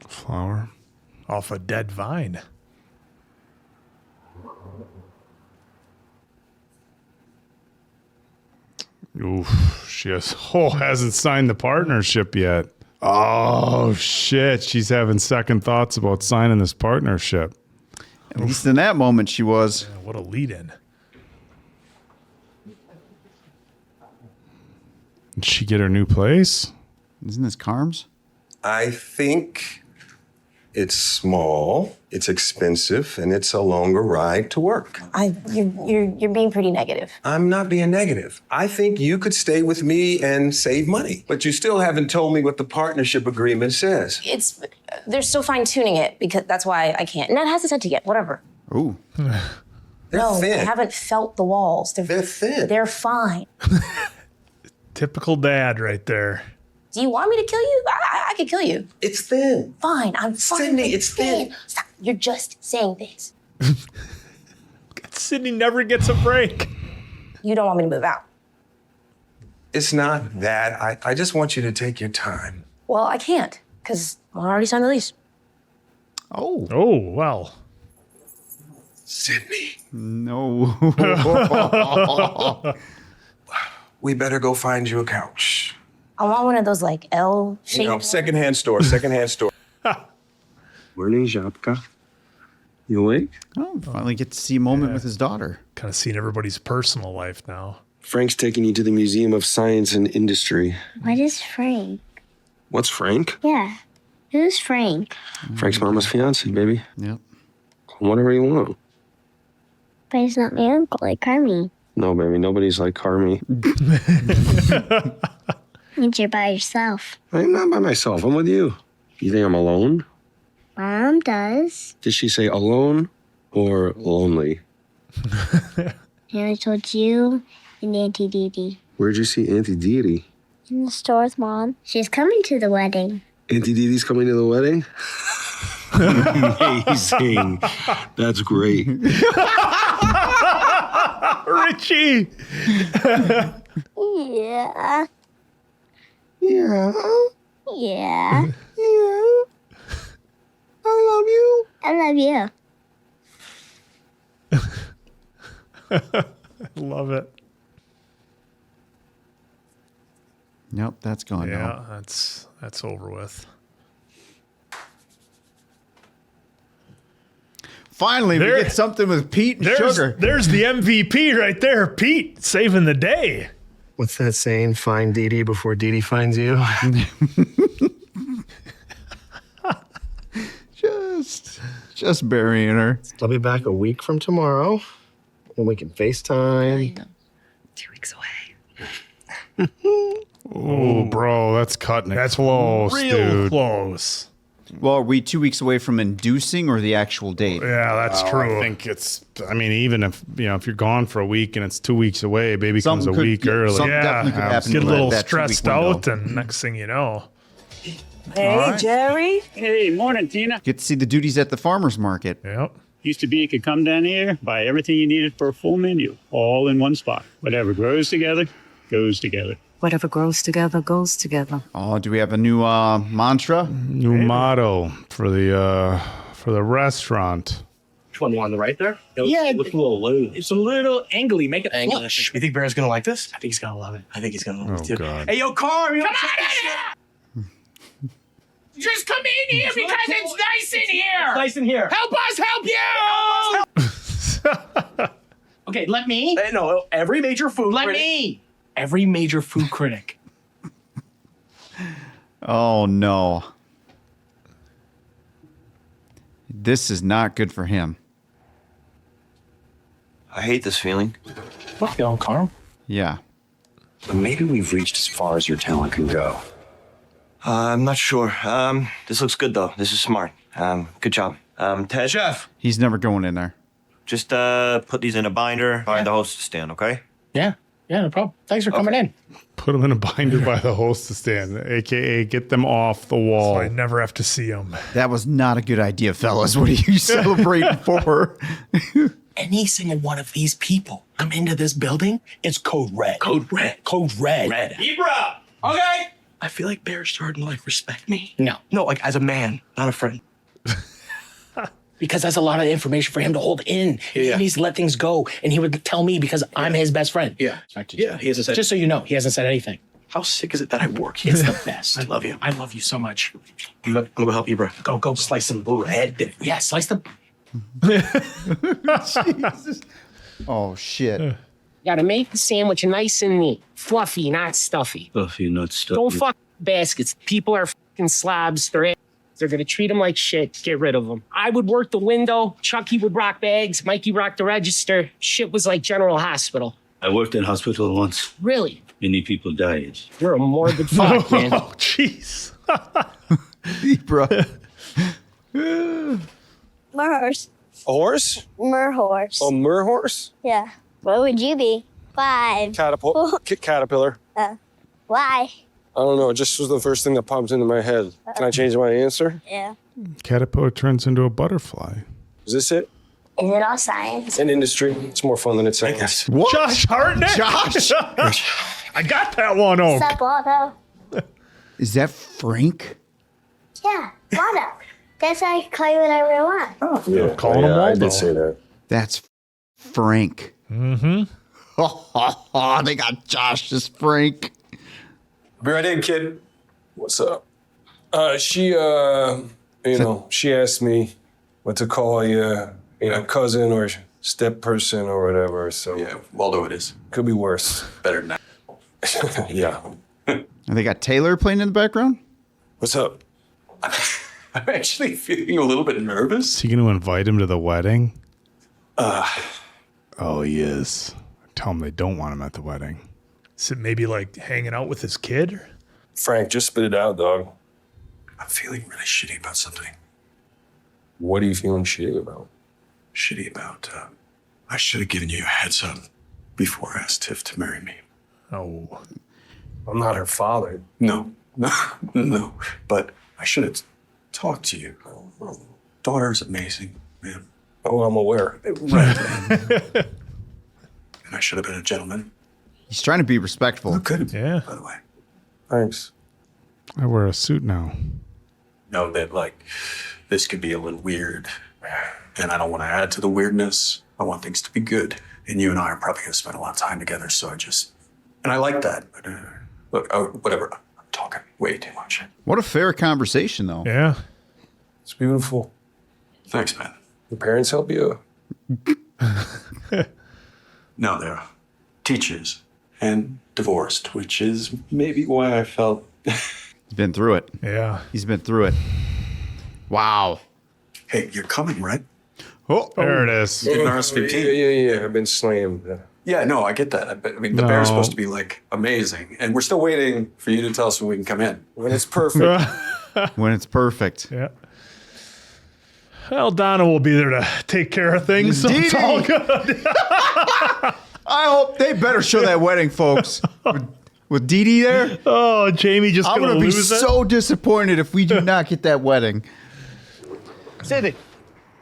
Flower. Off a dead vine. Oof, she hasn't signed the partnership yet. Oh, shit. She's having second thoughts about signing this partnership. At least in that moment, she was. Yeah, what a lead-in. Did she get her new place? Isn't this Carm's? I think it's small, it's expensive, and it's a longer ride to work. You're being pretty negative. I'm not being negative. I think you could stay with me and save money. But you still haven't told me what the partnership agreement says. They're still fine tuning it because that's why I can't. Ned hasn't said to yet. Whatever. Ooh. No, thin. I haven't felt the walls. They're thin. They're fine. Typical dad right there. Do you want me to kill you? I could kill you. It's thin. Fine, I'm fine. Sydney, it's thin. Stop. You're just saying things. Sydney never gets a break. You don't want me to move out. It's not that. I just want you to take your time. Well, I can't because I already signed the lease. Oh. Oh, well. Sydney. No. We better go find you a couch. I want one of those like L-shaped. You know, secondhand store. Morning, Żabka. You awake? Oh, finally get to see a moment with his daughter. Kind of seeing everybody's personal life now. Frank's taking you to the Museum of Science and Industry. What is Frank? What's Frank? Yeah. Who's Frank? Frank's mama's fiance, baby. Yep. Whatever you want. But he's not my uncle like Carmy. No, baby, nobody's like Carmy. Means you're by yourself. I'm not by myself. I'm with you. You think I'm alone? Mom does. Did she say alone or lonely? And I told you and Auntie Dee Dee. Where'd you see Auntie Dee Dee? In the store with Mom. She's coming to the wedding. Auntie Dee Dee's coming to the wedding? Amazing. That's great. Richie! Yeah. Yeah. Yeah. Yeah. I love you. I love you. Love it. Nope, that's gone Yeah, now. that's over with. Finally, we get something with Pete and Sugar. There's the MVP right there. Pete saving the day. What's that saying? Find Dee Dee before Dee Dee finds you. Just burying her. I'll be back a week from tomorrow, and we can FaceTime. 2 weeks away. Oh, bro, that's cutting it. That's close, real dude. close. Well, are we 2 weeks away from inducing or the actual date? Yeah, that's true. I think it's. I mean, even if if you're gone for a week and it's 2 weeks away, baby comes a week early. definitely could happen get a in little that 2 week stressed window. out, and next thing you know. Hey, All right. Jerry. Hey, morning, Tina. Get to see the duties at the farmer's market. Yep. Used to be you could come down here, buy everything you needed for a full menu, all in one spot. Whatever grows together, goes together. Whatever grows together, goes together. Oh, do we have a new mantra? New motto for the restaurant. Which one? The one on the right there? Yeah, it looks a little loose. It's a little angly. Make it English. You think Bear's gonna like this? I think he's gonna love it. I think he's gonna love it too. God. Hey, yo, Carmy, Come on in here! Just come in here because it's nice in here! It's nice in here. Help us help you! Okay, let me. No, every major food Let critic. me. Every major food critic. Oh, no. This is not good for him. I hate this feeling. What feeling, Carm? Yeah. But maybe we've reached as far as your talent can go. I'm not sure. This looks good, though. This is smart. Good job. Ted? Chef! He's never going in there. Just put these in a binder behind the hostess stand, okay? Yeah, no problem. Thanks for coming in. Put them in a binder by the hostess stand, a.k.a. get them off the wall. So I never have to see them. That was not a good idea, fellas. What are you celebrating for? Any single one of these people come into this building, it's code red. Code red. Code red. Red. Ibra! Okay! I feel like Bear's starting to respect me. No, like as a man, not a friend. Because that's a lot of information for him to hold in. Yeah. He needs to let things go, and he would tell me because I'm his best friend. Yeah, he hasn't said. Just so you know, he hasn't said anything. How sick is it that I work here? It's the best. I love you. I love you so much. I'm gonna go help Ibra. Go slice some bread. Yeah, slice the Jesus. Oh, shit. Gotta make the sandwich nice and neat. Fluffy, not stuffy. Fluffy, not stuffy. Don't fuck baskets. People are fucking slobs. They're gonna treat them like shit. Get rid of them. I would work the window. Chucky would rock bags. Mikey rocked the register. Shit was like General Hospital. I worked in hospital once. Really? Many people died. You're a morbid fuck, man. Oh, jeez. Bro. Merhorse. A horse? Merhorse. A merhorse? Yeah. What would you be? 5. Caterpillar. Why? I don't know. It just was the first thing that popped into my head. Can I change my answer? Yeah. Caterpillar turns into a butterfly. Is this it? Is it all science? In industry, it's more fun than it sounds. What? Josh Hartnett. Josh. I got that one, Oak. Sup, Waldo? Is that Frank? Yeah, Waldo. That's why I call you whatever I want. Oh, Yeah, calling him I Waldo. did say that. That's Frank. Mm-hmm. Oh, they got Josh as Frank. Be right in, kid. What's up? She asked me what to call you, cousin or step person or whatever. So Yeah, Waldo it is. could be worse. Better than that. Yeah. And they got Taylor playing in the background? What's up? I'm actually feeling a little bit nervous. Is he going to invite him to the wedding? Oh, he is. Tell him they don't want him at the wedding. Is it maybe like hanging out with his kid? Frank, just spit it out, dog. I'm feeling really shitty about something. What are you feeling shitty about? Shitty about, I should have given you a heads up before I asked Tiff to marry me. Oh. I'm not her father. No. But I should have talked to you. Daughter's amazing, man. Oh, I'm aware. Right. And I should have been a gentleman. He's trying to be respectful. Look good, Yeah. by the way. Thanks. I wear a suit now. Know that, this could be a little weird. And I don't want to add to the weirdness. I want things to be good. And you and I are probably going to spend a lot of time together, so and I like that. But, look, whatever. I'm talking way too much. What a fair conversation, though. Yeah. It's beautiful. Thanks, man. Your parents help you? No, they're teachers and divorced, which is maybe why I felt. He's been through it. Yeah. He's been through it. Wow. Hey, you're coming, right? Oh, there it is. Getting RSVP. Yeah. I've been slammed. Yeah, no, I get that. I mean, the bear's supposed to be amazing, and we're still waiting for you to tell us when we can come in. When it's perfect. When it's perfect. Yeah. Well, Donna will be there to take care of things, so it's all good. I hope they better show that wedding, folks. With Dee Dee there. Oh, Jamie just I'm going to be lose it. so disappointed if we do not get that wedding. Sadie.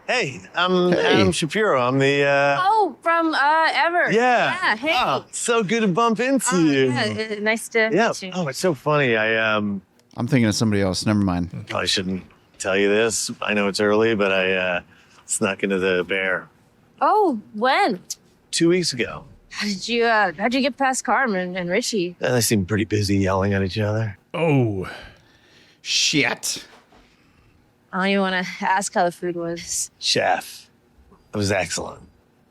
Hey, I'm Adam Shapiro. I'm the Oh, from Ever. Yeah. Hey. Oh, so good to bump into you. Yeah, nice to Yeah. meet you. Oh, it's so funny. I'm thinking of somebody else. Never mind. Probably shouldn't tell you this. I know it's early, but I snuck into the bear Oh, when? 2 weeks ago. How'd you get past Carmen and Richie? They seemed pretty busy yelling at each other. Oh. Shit. I don't even want to ask how the food was. Chef, it was excellent.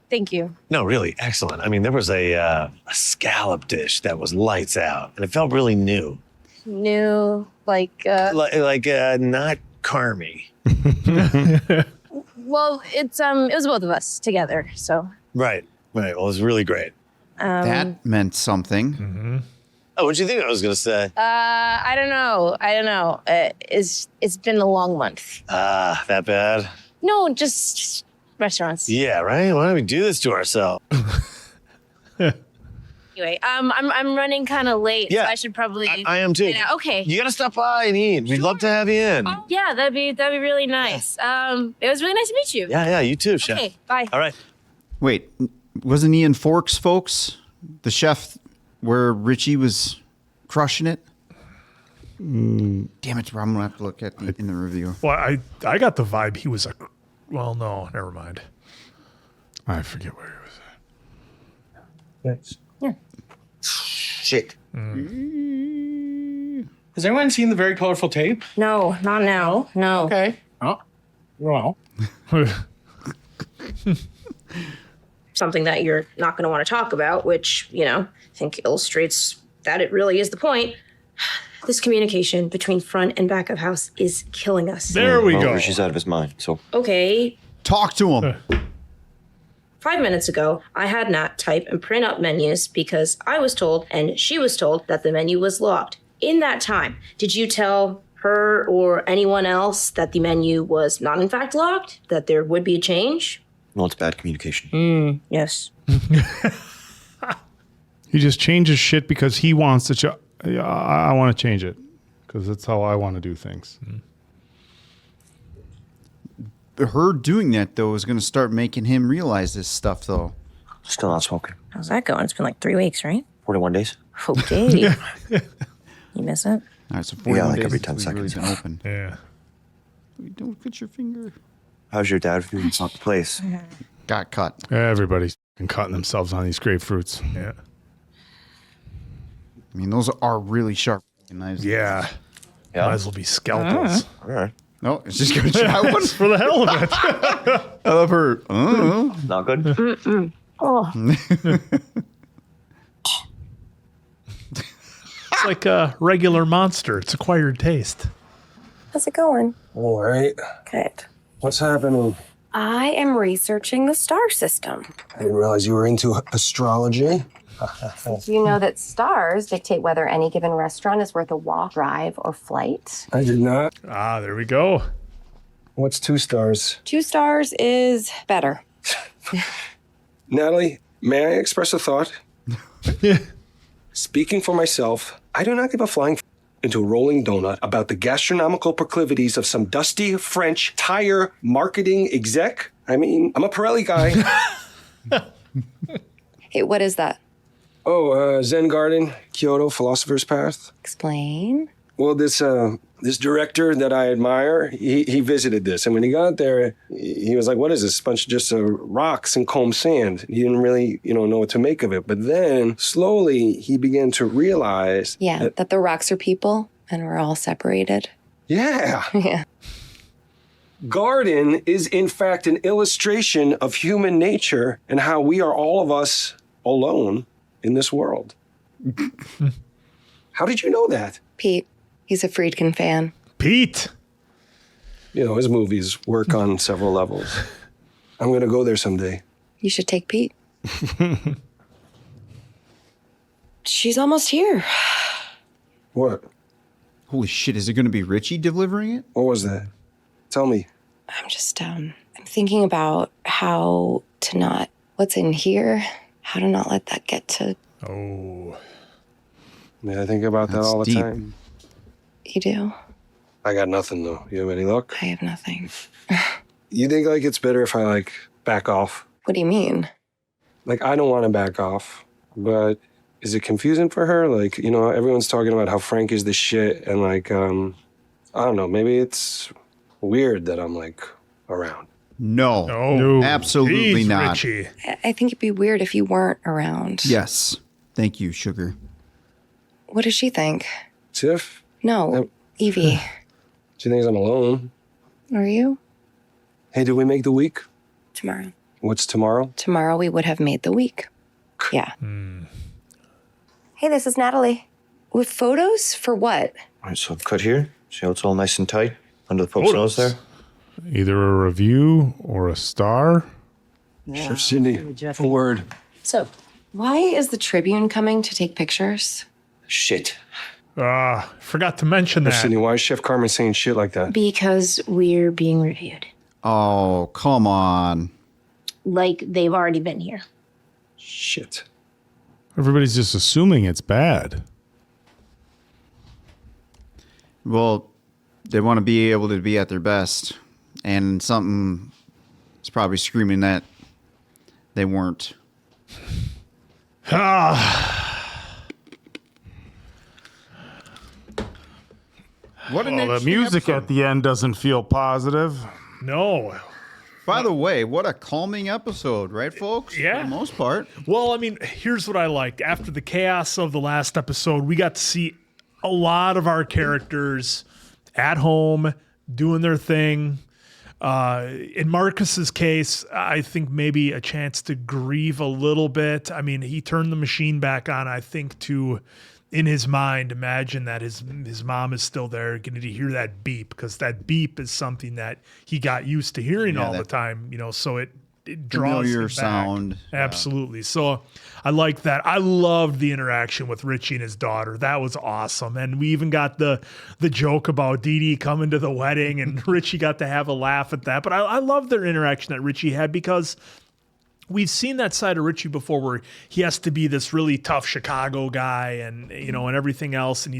Thank you. No, really excellent. I mean, there was a scallop dish that was lights out, and it felt really new. New, like not Carmy. well, it was both of us together, so. Right. Well, it was really great. That meant something. Mm-hmm. Oh, what'd you think I was gonna say? I don't know. It's been a long month. That bad? No, just restaurants. Yeah, right? Why don't we do this to ourselves? Anyway, I'm running kind of late, so I should probably. I am too. Yeah, okay. You gotta stop by and eat. We'd love to have you in. Oh, yeah, that'd be really nice. It was really nice to meet you. Yeah, you too, chef. Okay, bye. All right. Wait, wasn't Ian Forks, folks? The chef where Richie was crushing it? Damn it, I'm gonna have to look at in the review. Well, I got the vibe he was well, no, never mind. I forget where he was at. Thanks. Yeah. Shit. Has anyone seen the very colorful tape? No, not now. No. Okay. Oh, well. Something that you're not going to want to talk about, which, I think illustrates that it really is the point. This communication between front and back of house is killing us. There we go. She's out of his mind, so. Okay. Talk to him. 5 minutes ago, I had Nat type and print up menus because I was told and she was told that the menu was locked. In that time, did you tell her or anyone else that the menu was not in fact locked? That there would be a change? Well, it's bad communication. Yes. He just changes shit because he wants to. I want to change it because that's how I want to do things. Her doing that, though, is going to start making him realize this stuff, though. Still not smoking. How's that going? It's been like 3 weeks, right? 41 days. Okay. You miss it? All right, so 41 Yeah, like days every is 10 seconds. Really been open. Yeah. Don't cut your finger. How's your dad feeling? It's not the place. Got cut. Everybody's been cutting themselves on these grapefruits. Yeah. I mean, those are really sharp knives. Yeah. Yeah. Might as well be scalpels. All right. No, it's just going to try one. For the hell of it. I love her. Not good. Oh. It's like a regular monster. It's acquired taste. How's it going? All right. Good. What's happening? I am researching the star system. I didn't realize you were into astrology. Do you know that stars dictate whether any given restaurant is worth a walk, drive, or flight? I did not. Ah, there we go. What's 2 stars? 2 stars is better. Natalie, may I express a thought? Speaking for myself, I do not give a flying into a rolling donut about the gastronomical proclivities of some dusty French tire marketing exec. I mean, I'm a Pirelli guy. Hey, what is that? Oh, Zen Garden, Kyoto, Philosopher's Path. Explain. Well, this director that I admire, he visited this, and when he got there, he was like, "What is this? A bunch of just rocks and comb sand." He didn't really, know what to make of it. But then, slowly, he began to realize, that the rocks are people, and we're all separated. Yeah. Yeah. Garden is, in fact, an illustration of human nature and how we are all of us alone in this world. How did you know that? Pete, he's a Friedkin fan. Pete! His movies work on several levels. I'm going to go there someday. You should take Pete. She's almost here. What? Holy shit, is it going to be Richie delivering it? What was that? Tell me. I'm just, I'm thinking about how to not, what's in here, how to not let that get to. Oh. Yeah, I think about that all the deep. time. You do? I got nothing, though. You have any luck? I have nothing. You think, it's better if I, back off? What do you mean? I don't want to back off, but is it confusing for her? Everyone's talking about how Frank is the shit, and, I don't know, maybe it's weird that I'm, around. No, absolutely Jeez, not. Richie. I think it'd be weird if you weren't around. Yes. Thank you, Sugar. What does she think? Tiff? No, Evie. She thinks I'm alone. Are you? Hey, did we make the week? Tomorrow. What's tomorrow? Tomorrow we would have made the week. Yeah. Hey, this is Natalie. With photos? For what? All right, so cut here. See how it's all nice and tight under the Pope's nose there? Either a review or a star. Sure, Cindy. A word. So, why is the Tribune coming to take pictures? Shit. Forgot to mention that. Cindy, why is Chef Carmen saying shit like that? Because we're being reviewed. Oh, come on. Like they've already been here. Shit. Everybody's just assuming it's bad. Well, they want to be able to be at their best. And something is probably screaming that they weren't. What the music at the end doesn't feel positive. No. By the way, what a calming episode, right, folks? Yeah. For the most part. Well, here's what I liked. After the chaos of the last episode, we got to see a lot of our characters at home doing their thing. In Marcus's case, I think maybe a chance to grieve a little bit. I mean, he turned the machine back on, I think, to, in his mind, imagine that his mom is still there, getting to hear that beep, because that beep is something that he got used to hearing all the time, you know, so it draws him back. Sound. Absolutely. So I like that. I loved the interaction with Richie and his daughter. That was awesome. And we even got the joke about Dee Dee coming to the wedding, and Richie got to have a laugh at that. But I love their interaction that Richie had, because we've seen that side of Richie before, where he has to be this really tough Chicago guy and, you know, and everything else. And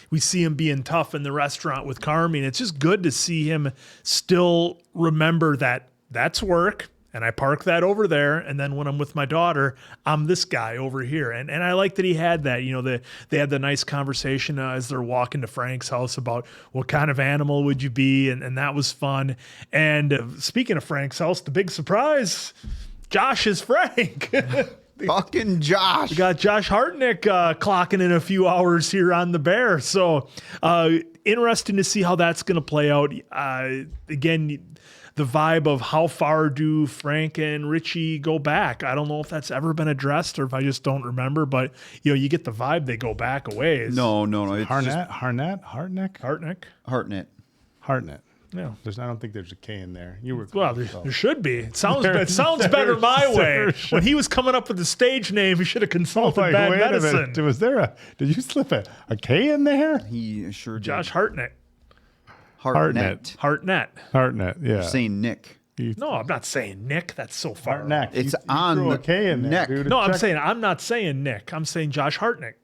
we see him being tough in the restaurant with Carmy. And it's just good to see him still remember that that's work. And I park that over there, and then when I'm with my daughter, I'm this guy over here. And I like that he had that. You know, they had the nice conversation as they're walking to Frank's house about what kind of animal would you be, and that was fun. And speaking of Frank's house, the big surprise, Josh is Frank. Fucking Josh. We got Josh Hartnett clocking in a few hours here on the Bear. So interesting to see how that's going to play out. Again, the vibe of how far do Frank and Richie go back? I don't know if that's ever been addressed or if I just don't remember, but you know, you get the vibe they go back a ways. No. It's Hartnett. Yeah. I don't think there's a K in there. You were well. There should be. It sounds better my way. When he was coming up with the stage name, he should have consulted Bad Medicine. Did you slip a K in there? He sure did. Josh Hartnett. Hartnett. Yeah. You're saying Nick. No, I'm not saying Nick. That's so far. Hartnett. It's on the K in there, neck. dude. No, I'm not saying Nick. I'm saying Josh Hartnett.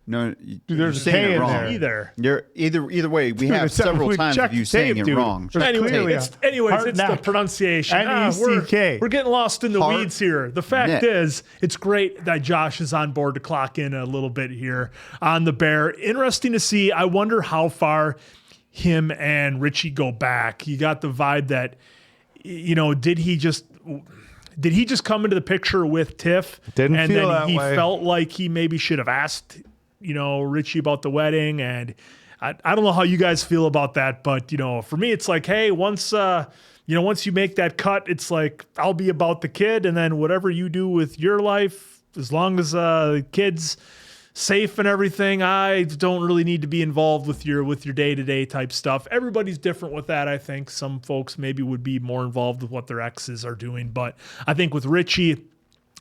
No, there's you're a K in wrong. there. Either. Either way, we have several times of you saying it wrong. Anyways, it's the pronunciation. N-E-C-K. We're getting lost in the weeds here. The fact is, it's great that Josh is on board to clock in a little bit here on the Bear. Interesting to see. I wonder how far him and Richie go back. You got the vibe that, you know, did he just come into the picture with Tiff? Didn't and feel then that he way. felt like he maybe should have asked, you know, Richie about the wedding. And I don't know how you guys feel about that, but you know, for me, it's like, hey, once you make that cut, it's like, I'll be about the kid, and then whatever you do with your life, as long as the kid's safe and everything, I don't really need to be involved with your day-to-day type stuff. Everybody's different with that, I think. Some folks maybe would be more involved with what their exes are doing, but I think with Richie,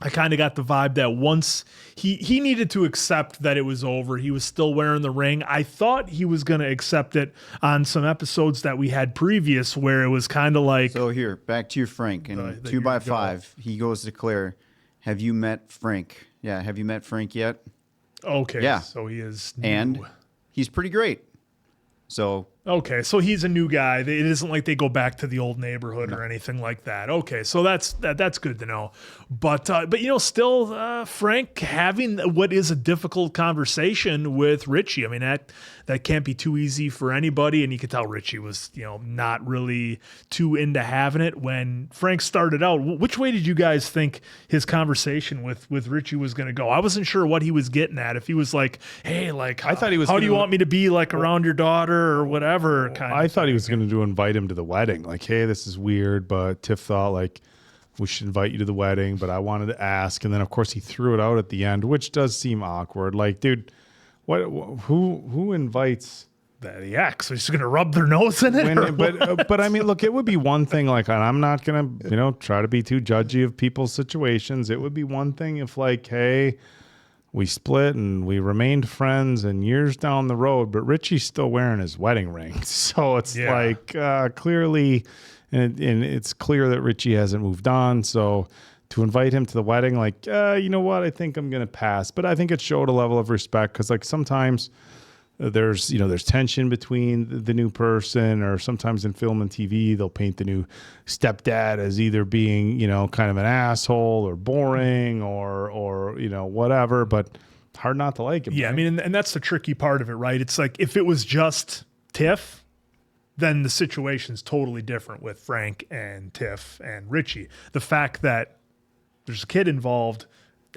I kind of got the vibe that once he needed to accept that it was over. He was still wearing the ring. I thought he was going to accept it on some episodes that we had previous, where it was kind of like... So here, back to your Frank, and 2x5, he goes to Claire. Have you met Frank? Yeah, have you met Frank yet? Okay, yeah. So he is new. And he's pretty great. So okay, so he's a new guy. It isn't like they go back to the old neighborhood or anything like that. Okay, so that's good to know. But you know, still Frank having what is a difficult conversation with Richie. I mean, that can't be too easy for anybody, and you could tell Richie was, you know, not really too into having it when Frank started out. Which way did you guys think his conversation with Richie was going to go? I wasn't sure what he was getting at. If he was like, hey, like, I thought he was, how do you want me to be like around your daughter or whatever? I thought he was going to invite him to the wedding. Like, hey, this is weird, but Tiff thought like we should invite you to the wedding, but I wanted to ask. And then of course he threw it out at the end, which does seem awkward. Like, dude, who invites the ex? He's just gonna rub their nose in it. But I mean, look, it would be one thing. Like, and I'm not gonna, you know, try to be too judgy of people's situations. It would be one thing if, like, hey, we split and we remained friends, and years down the road, but Richie's still wearing his wedding ring, so it's like clearly, and it's clear that Richie hasn't moved on. So to invite him to the wedding, like, you know what, I think I'm going to pass. But I think it showed a level of respect, because like sometimes there's tension between the new person, or sometimes in film and TV, they'll paint the new stepdad as either being, you know, kind of an asshole or boring or, you know, whatever, but hard not to like him. Yeah. Right? I mean, and that's the tricky part of it, right? It's like, if it was just Tiff, then the situation's totally different with Frank and Tiff and Richie. The fact that there's a kid involved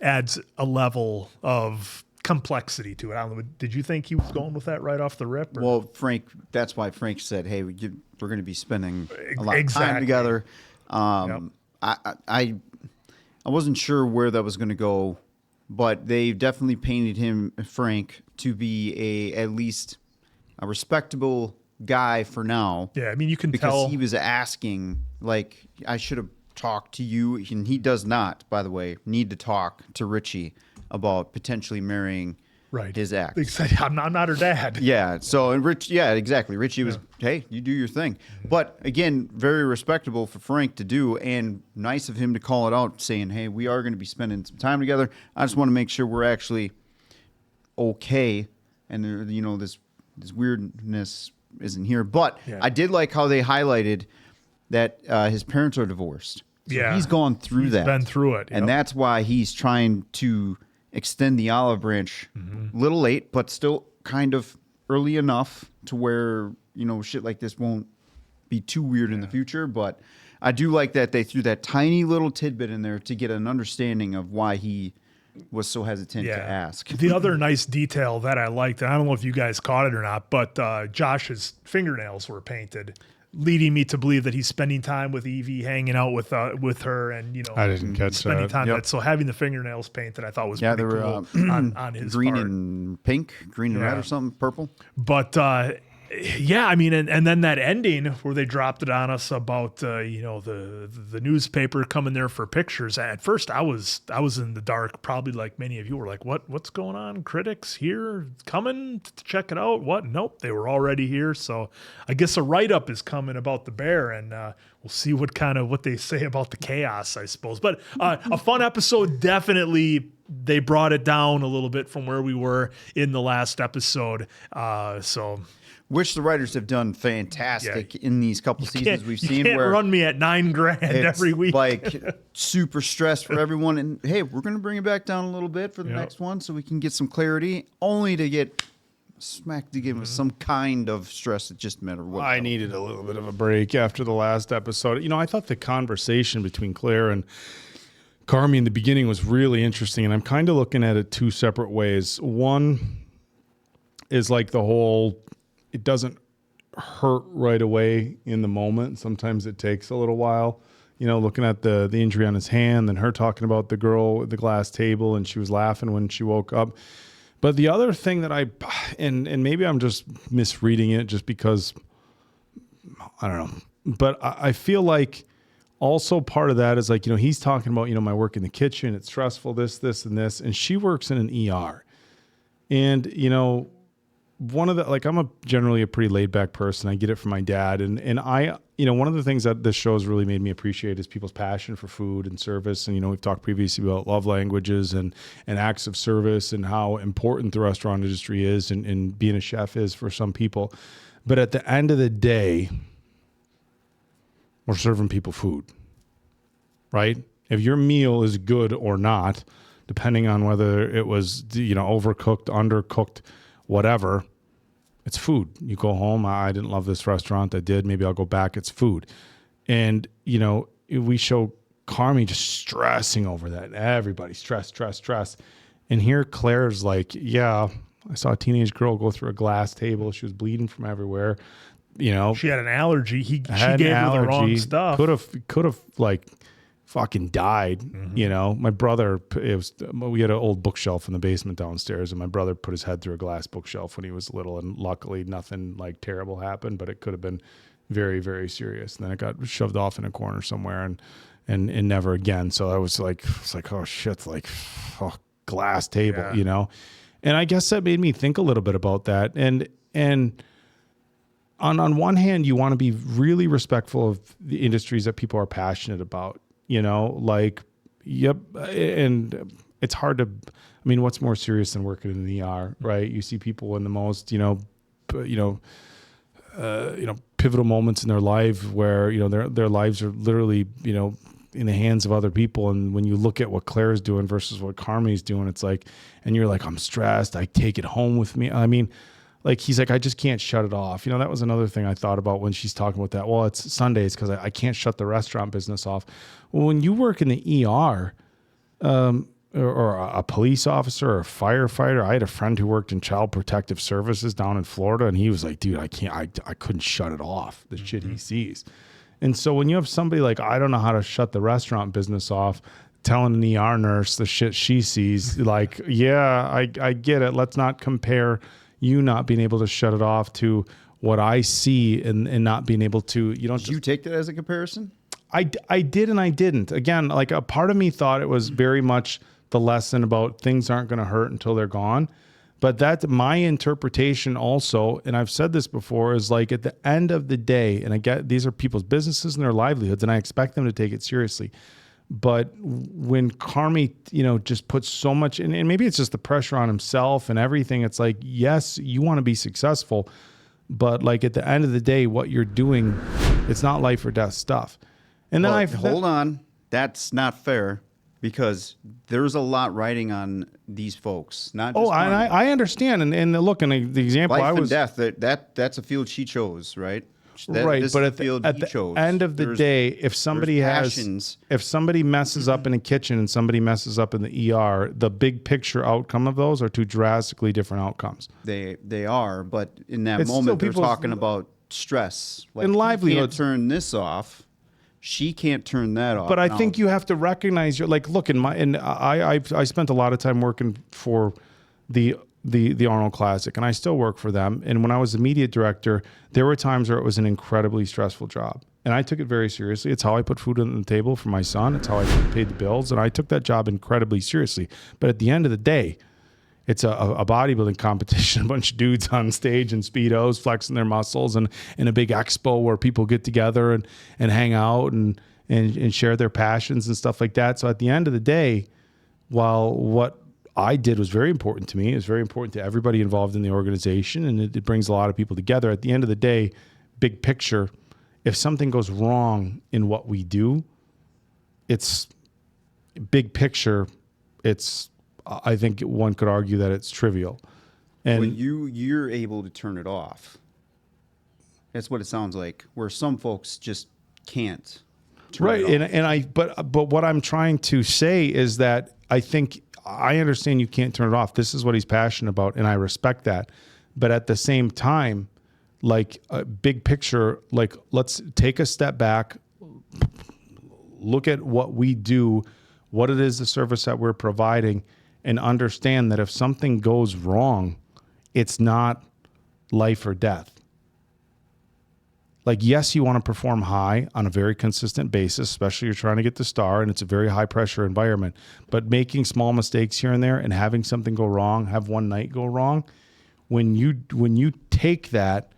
adds a level of complexity to it. I don't know. Did you think he was going with that right off the rip? Or? Well, Frank, that's why Frank said, hey, we're going to be spending a lot of time together. I wasn't sure where that was going to go, but they definitely painted Frank, to be at least a respectable guy for now. Yeah, I mean, you can because tell he was asking, like, I should have talked to you, and he does not, by the way, need to talk to Richie about potentially marrying his ex. I'm not her dad. Yeah. So, and exactly. Richie was, hey, you do your thing. But again, very respectable for Frank to do, and nice of him to call it out, saying, hey, we are going to be spending some time together. I just want to make sure we're actually okay, and there, this weirdness isn't here. But I did like how they highlighted that his parents are divorced. So he's gone through that. Been through it. And that's why he's trying to extend the olive branch a little late, but still kind of early enough to where, shit like this won't be too weird in the future. But I do like that they threw that tiny little tidbit in there to get an understanding of why he was so hesitant to ask. The other nice detail that I liked, and I don't know if you guys caught it or not, but Josh's fingernails were painted, leading me to believe that he's spending time with Evie, hanging out with her, and I didn't catch spending that. time. So having the fingernails painted, I thought was pretty they were cool on his green part. and pink, green and red or something, purple. But I mean, and then that ending where they dropped it on us about the newspaper coming there for pictures. At first, I was in the dark, probably like many of you were like, what's going on? Critics here coming to check it out? What? Nope, they were already here. So I guess a write up is coming about the bear, and we'll see what they say about the chaos, I suppose. But a fun episode, definitely. They brought it down a little bit from where we were in the last episode. Which the writers have done fantastic in these couple seasons we've seen. You can't where run me at $9,000 every week. Like super stressed for everyone. And hey, we're going to bring it back down a little bit for the next one so we can get some clarity, only to get smacked again with some kind of stress that just matter what. I needed a little bit of a break after the last episode. I thought the conversation between Claire and Carmy in the beginning was really interesting, and I'm kind of looking at it two separate ways. One is like the whole, it doesn't hurt right away in the moment. Sometimes it takes a little while. Looking at the injury on his hand, and her talking about the girl at the glass table, and she was laughing when she woke up. But the other thing that and maybe I'm just misreading it just because, I don't know, but I feel like also part of that is like, he's talking about, my work in the kitchen, it's stressful, this, and this, and she works in an ER. And, one of the, like, I'm generally a pretty laid back person. I get it from my dad. And I, one of the things that this show has really made me appreciate is people's passion for food and service. And, we've talked previously about love languages and acts of service and how important the restaurant industry is and being a chef is for some people. But at the end of the day, we're serving people food, right? If your meal is good or not, depending on whether it was, overcooked, undercooked, whatever, it's food. You go home, I didn't love this restaurant, I did, maybe I'll go back, it's food. And, we show Carmy just stressing over that. Everybody, stress. And here Claire's like, yeah, I saw a teenage girl go through a glass table, she was bleeding from everywhere. She had an allergy. She gave her the wrong stuff. Could have like fucking died. My brother, we had an old bookshelf in the basement downstairs, and my brother put his head through a glass bookshelf when he was little, and luckily nothing like terrible happened, but it could have been very, very serious. And then it got shoved off in a corner somewhere and never again. So I was like, oh shit, like, glass table, And I guess that made me think a little bit about that. And on one hand, you want to be really respectful of the industries that people are passionate about, and it's hard to, what's more serious than working in the ER, right? You see people in the most, pivotal moments in their life where, their lives are literally, in the hands of other people. And when you look at what Claire's doing versus what Carmy's doing, it's like, and you're like, I'm stressed, I take it home with me. Like, he's like, I just can't shut it off. That was another thing I thought about when she's talking about that. Well, it's Sundays because I can't shut the restaurant business off. Well, when you work in the ER, or a police officer or a firefighter. I had a friend who worked in child protective services down in Florida, and he was like, dude, I couldn't shut it off, the shit he sees. And so when you have somebody like, I don't know how to shut the restaurant business off, telling an ER nurse the shit she sees, like, yeah, I get it. Let's not compare you not being able to shut it off to what I see and not being able to, Did you take that as a comparison? I did and I didn't. Again, like a part of me thought it was very much the lesson about things aren't going to hurt until they're gone. But that's my interpretation also, and I've said this before, is like at the end of the day, and I get these are people's businesses and their livelihoods, and I expect them to take it seriously. But when Carmy, just puts so much, and maybe it's just the pressure on himself and everything, it's like, yes, you want to be successful, but like at the end of the day, what you're doing, it's not life or death stuff. And then hold on, that's not fair, because there's a lot riding on these folks. Not just I understand, and look, and the example life I was and death. That's a field she chose, right? Right, but at the end of the day, if somebody messes up in a kitchen and somebody messes up in the ER, the big picture outcome of those are two drastically different outcomes. They are, but in that It's moment, still they're talking about stress. Like, and you livelihood. can't turn this off. She can't turn that off. But I think you have to recognize look, I spent a lot of time working for the Arnold Classic, and I still work for them. And when I was the media director, there were times where it was an incredibly stressful job. And I took it very seriously. It's how I put food on the table for my son. It's how I paid the bills. And I took that job incredibly seriously. But at the end of the day, it's a bodybuilding competition, a bunch of dudes on stage in Speedos flexing their muscles, and in a big expo where people get together and hang out and share their passions and stuff like that. So at the end of the day, while what I did was very important to me, it was very important to everybody involved in the organization, and it brings a lot of people together. At the end of the day, big picture, if something goes wrong in what we do, it's big picture. I think one could argue that it's trivial. And when you're able to turn it off, that's what it sounds like. Where some folks just can't. Right, but what I'm trying to say is that I think I understand you can't turn it off. This is what he's passionate about, and I respect that. But at the same time, like a big picture, like let's take a step back, look at what we do, what it is, the service that we're providing, and understand that if something goes wrong, it's not life or death. Like, yes, you want to perform high on a very consistent basis, especially you're trying to get the star and it's a very high pressure environment, but making small mistakes here and there and having something go wrong, have one night go wrong, when you take that,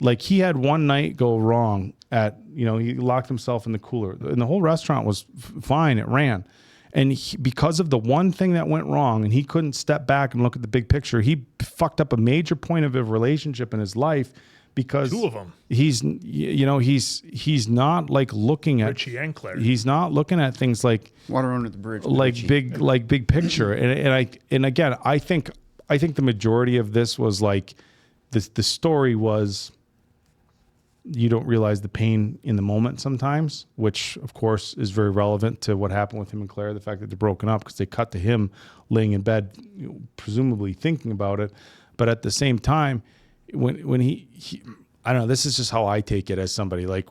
like he had one night go wrong at, he locked himself in the cooler and the whole restaurant was fine. It ran. And because of the one thing that went wrong and he couldn't step back and look at the big picture, he fucked up a major point of a relationship in his life. Because two of them, he's not like looking at Richie and Claire. He's not looking at things like water under the bridge, like big picture. And again, I think the majority of this was like this. The story was you don't realize the pain in the moment sometimes, which of course is very relevant to what happened with him and Claire. The fact that they're broken up because they cut to him laying in bed, presumably thinking about it, but at the same time. When he I don't know, this is just how I take it as somebody, like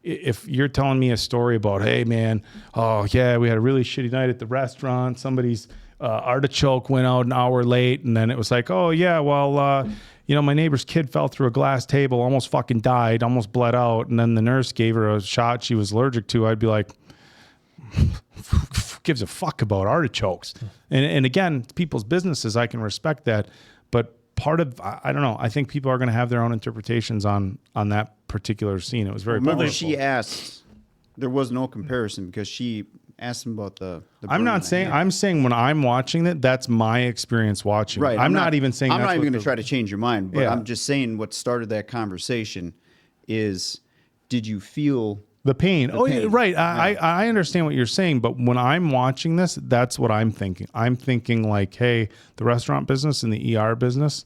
if you're telling me a story about, hey man, oh yeah, we had a really shitty night at the restaurant, somebody's artichoke went out an hour late, and then it was like, oh yeah, well my neighbor's kid fell through a glass table, almost fucking died, almost bled out, and then the nurse gave her a shot she was allergic to, I'd be like, who gives a fuck about artichokes? And again, it's people's businesses, I can respect that, but part of, I don't know, I think people are going to have their own interpretations on that particular scene. It was very Remember, powerful. she asked, there was no comparison because she asked him about the I'm not saying, I'm saying when I'm watching it, that's my experience watching. Right. I'm not even saying I'm that's not even going to try to change your mind, but Yeah. I'm just saying what started that conversation is, did you feel the pain? The pain. Yeah, right. I understand what you're saying, but when I'm watching this, that's what I'm thinking. I'm thinking like, hey, the restaurant business and the ER business,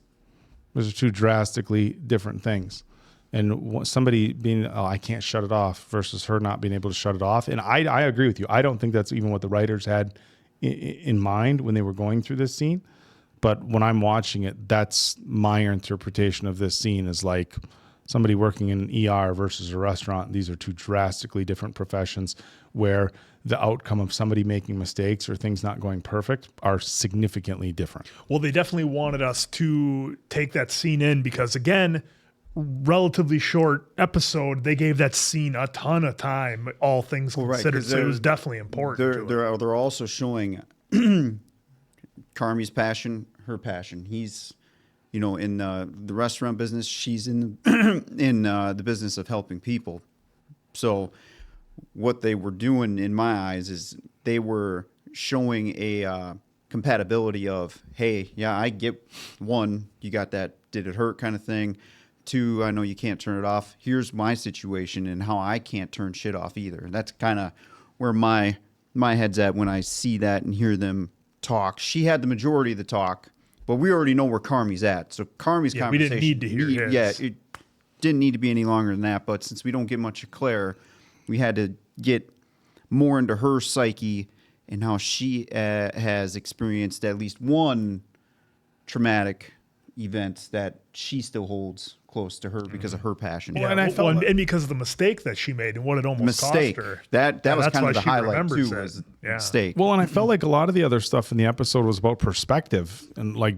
those are two drastically different things. And somebody being, oh, I can't shut it off versus her not being able to shut it off. And I agree with you. I don't think that's even what the writers had in mind when they were going through this scene. But when I'm watching it, that's my interpretation of this scene is like somebody working in an ER versus a restaurant. These are two drastically different professions where the outcome of somebody making mistakes or things not going perfect are significantly different. Well, they definitely wanted us to take that scene in because, again, relatively short episode, they gave that scene a ton of time, all things considered. So it was definitely important. They're also showing Carmy's passion, her passion. He's, in the restaurant business. She's in the business of helping people. So what they were doing, in my eyes, is they were showing a compatibility of, hey, yeah, I get one, you got that did it hurt kind of thing. Two, I know you can't turn it off. Here's my situation and how I can't turn shit off either. And that's kind of where my head's at when I see that and hear them talk. She had the majority of the talk, but we already know where Carmy's at. So Carmy's conversation, we didn't need to hear his. Yeah, it didn't need to be any longer than that. But since we don't get much of Claire, we had to get more into her psyche and how she has experienced at least one traumatic event that she still holds close to her because of her passion. Yeah, and because of the mistake that she made and what it almost cost her. That was kind of the highlight too, was mistake. Well, and I felt like a lot of the other stuff in the episode was about perspective and I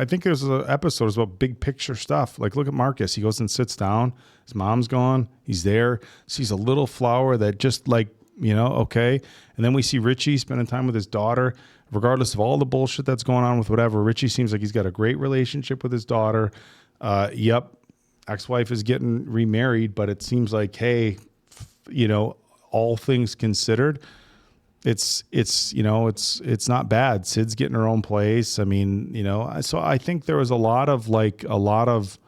think there's an episode was about big picture stuff. Like, look at Marcus. He goes and sits down. His mom's gone. He's there. Sees a little flower that just okay. And then we see Richie spending time with his daughter. Regardless of all the bullshit that's going on with whatever, Richie seems like he's got a great relationship with his daughter. Ex-wife is getting remarried, but it seems like, hey, all things considered, it's not bad. Sid's getting her own place. I mean, so I think there was a lot of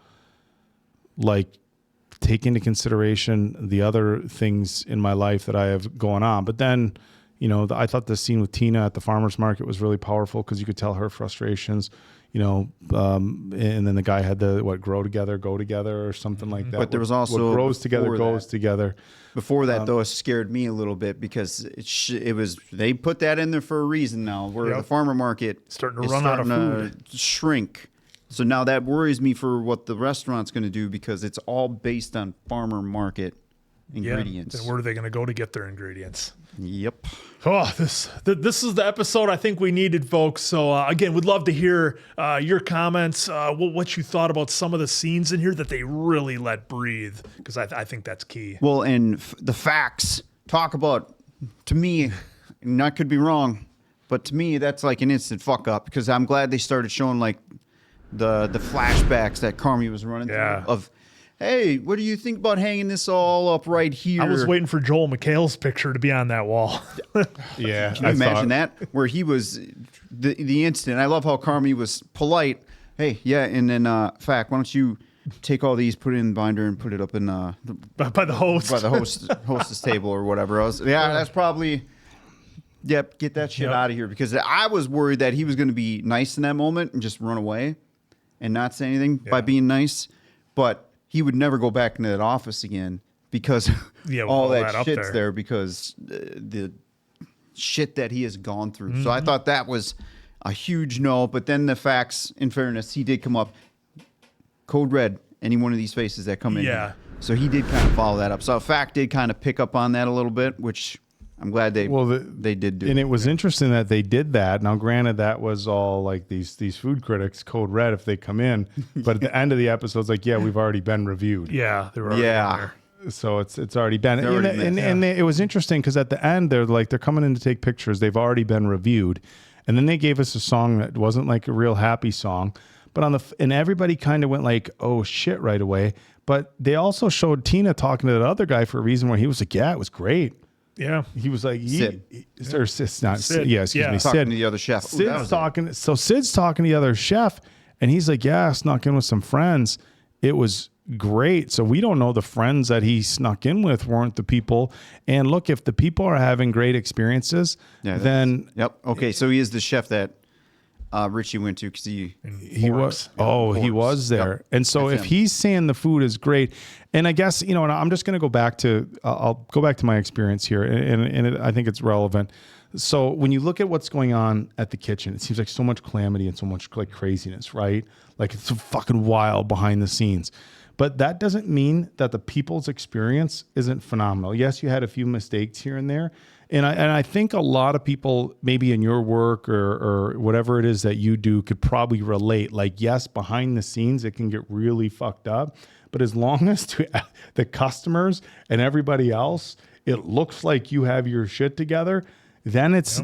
take into consideration the other things in my life that I have going on. But then, I thought the scene with Tina at the farmer's market was really powerful because you could tell her frustrations, and then the guy had the, grow together, go together or something like that. But there was also what grows together, goes together. Before that, though, it scared me a little bit because it was they put that in there for a reason now where the farmer market starting to run out of food. Shrink. So now that worries me for what the restaurant's going to do because it's all based on farmer market ingredients. And where are they going to go to get their ingredients? Yep. Oh, this is the episode I think we needed, folks. So again, we'd love to hear your comments, what you thought about some of the scenes in here that they really let breathe, because I think that's key. Well, and the facts talk about, to me, and I could be wrong, but to me that's like an instant fuck up because I'm glad they started showing like the flashbacks that Carmy was running through of, hey, what do you think about hanging this all up right here? I was waiting for Joel McHale's picture to be on that wall. Yeah. Can you imagine that? Where he was, the instant. I love how Carmy was polite. Hey, yeah, and then, Fact, why don't you take all these, put it in the binder, and put it up in by the host. By the hostess table or whatever else. Yeah, that's probably, get that shit out of here. Because I was worried that he was going to be nice in that moment and just run away and not say anything by being nice. But he would never go back into that office again because all that shit's there because the shit that he has gone through. Mm-hmm. So I thought that was a huge no. But then the facts, in fairness, he did come up. Code red, any one of these faces that come in. Yeah. So he did kind of follow that up. So Fact did kind of pick up on that a little bit, which I'm glad they did do. And it was interesting that they did that. Now, granted, that was all like these food critics, code red if they come in. But at the end of the episode, it's like, we've already been reviewed. Yeah, they were already there. So it's already been. And it was interesting because at the end, they're coming in to take pictures. They've already been reviewed. And then they gave us a song that wasn't like a real happy song. But and everybody kind of went like, oh shit, right away. But they also showed Tina talking to the other guy for a reason where he was like, yeah, it was great. Yeah, he was like Sid. Sid. Yeah, excuse me. Talking Sid. to the other chef. Sid's talking. So Sid's talking to the other chef, and he's like, "Yeah, I snuck in with some friends. It was great." So we don't know the friends that he snuck in with weren't the people. And look, if the people are having great experiences, then okay. So he is the chef that Richie went to because he was. Oh, he was there. Yep. And so That's if him. he's saying the food is great, and I guess, and I'm just going to go back to, I'll go back to my experience here, and I think it's relevant. So when you look at what's going on at the kitchen, it seems like so much calamity and so much like craziness, right? Like it's so fucking wild behind the scenes. But that doesn't mean that the people's experience isn't phenomenal. Yes, you had a few mistakes here and there. And I think a lot of people, maybe in your work or whatever it is that you do, could probably relate. Like, yes, behind the scenes, it can get really fucked up. But as long as to the customers and everybody else, it looks like you have your shit together, then it's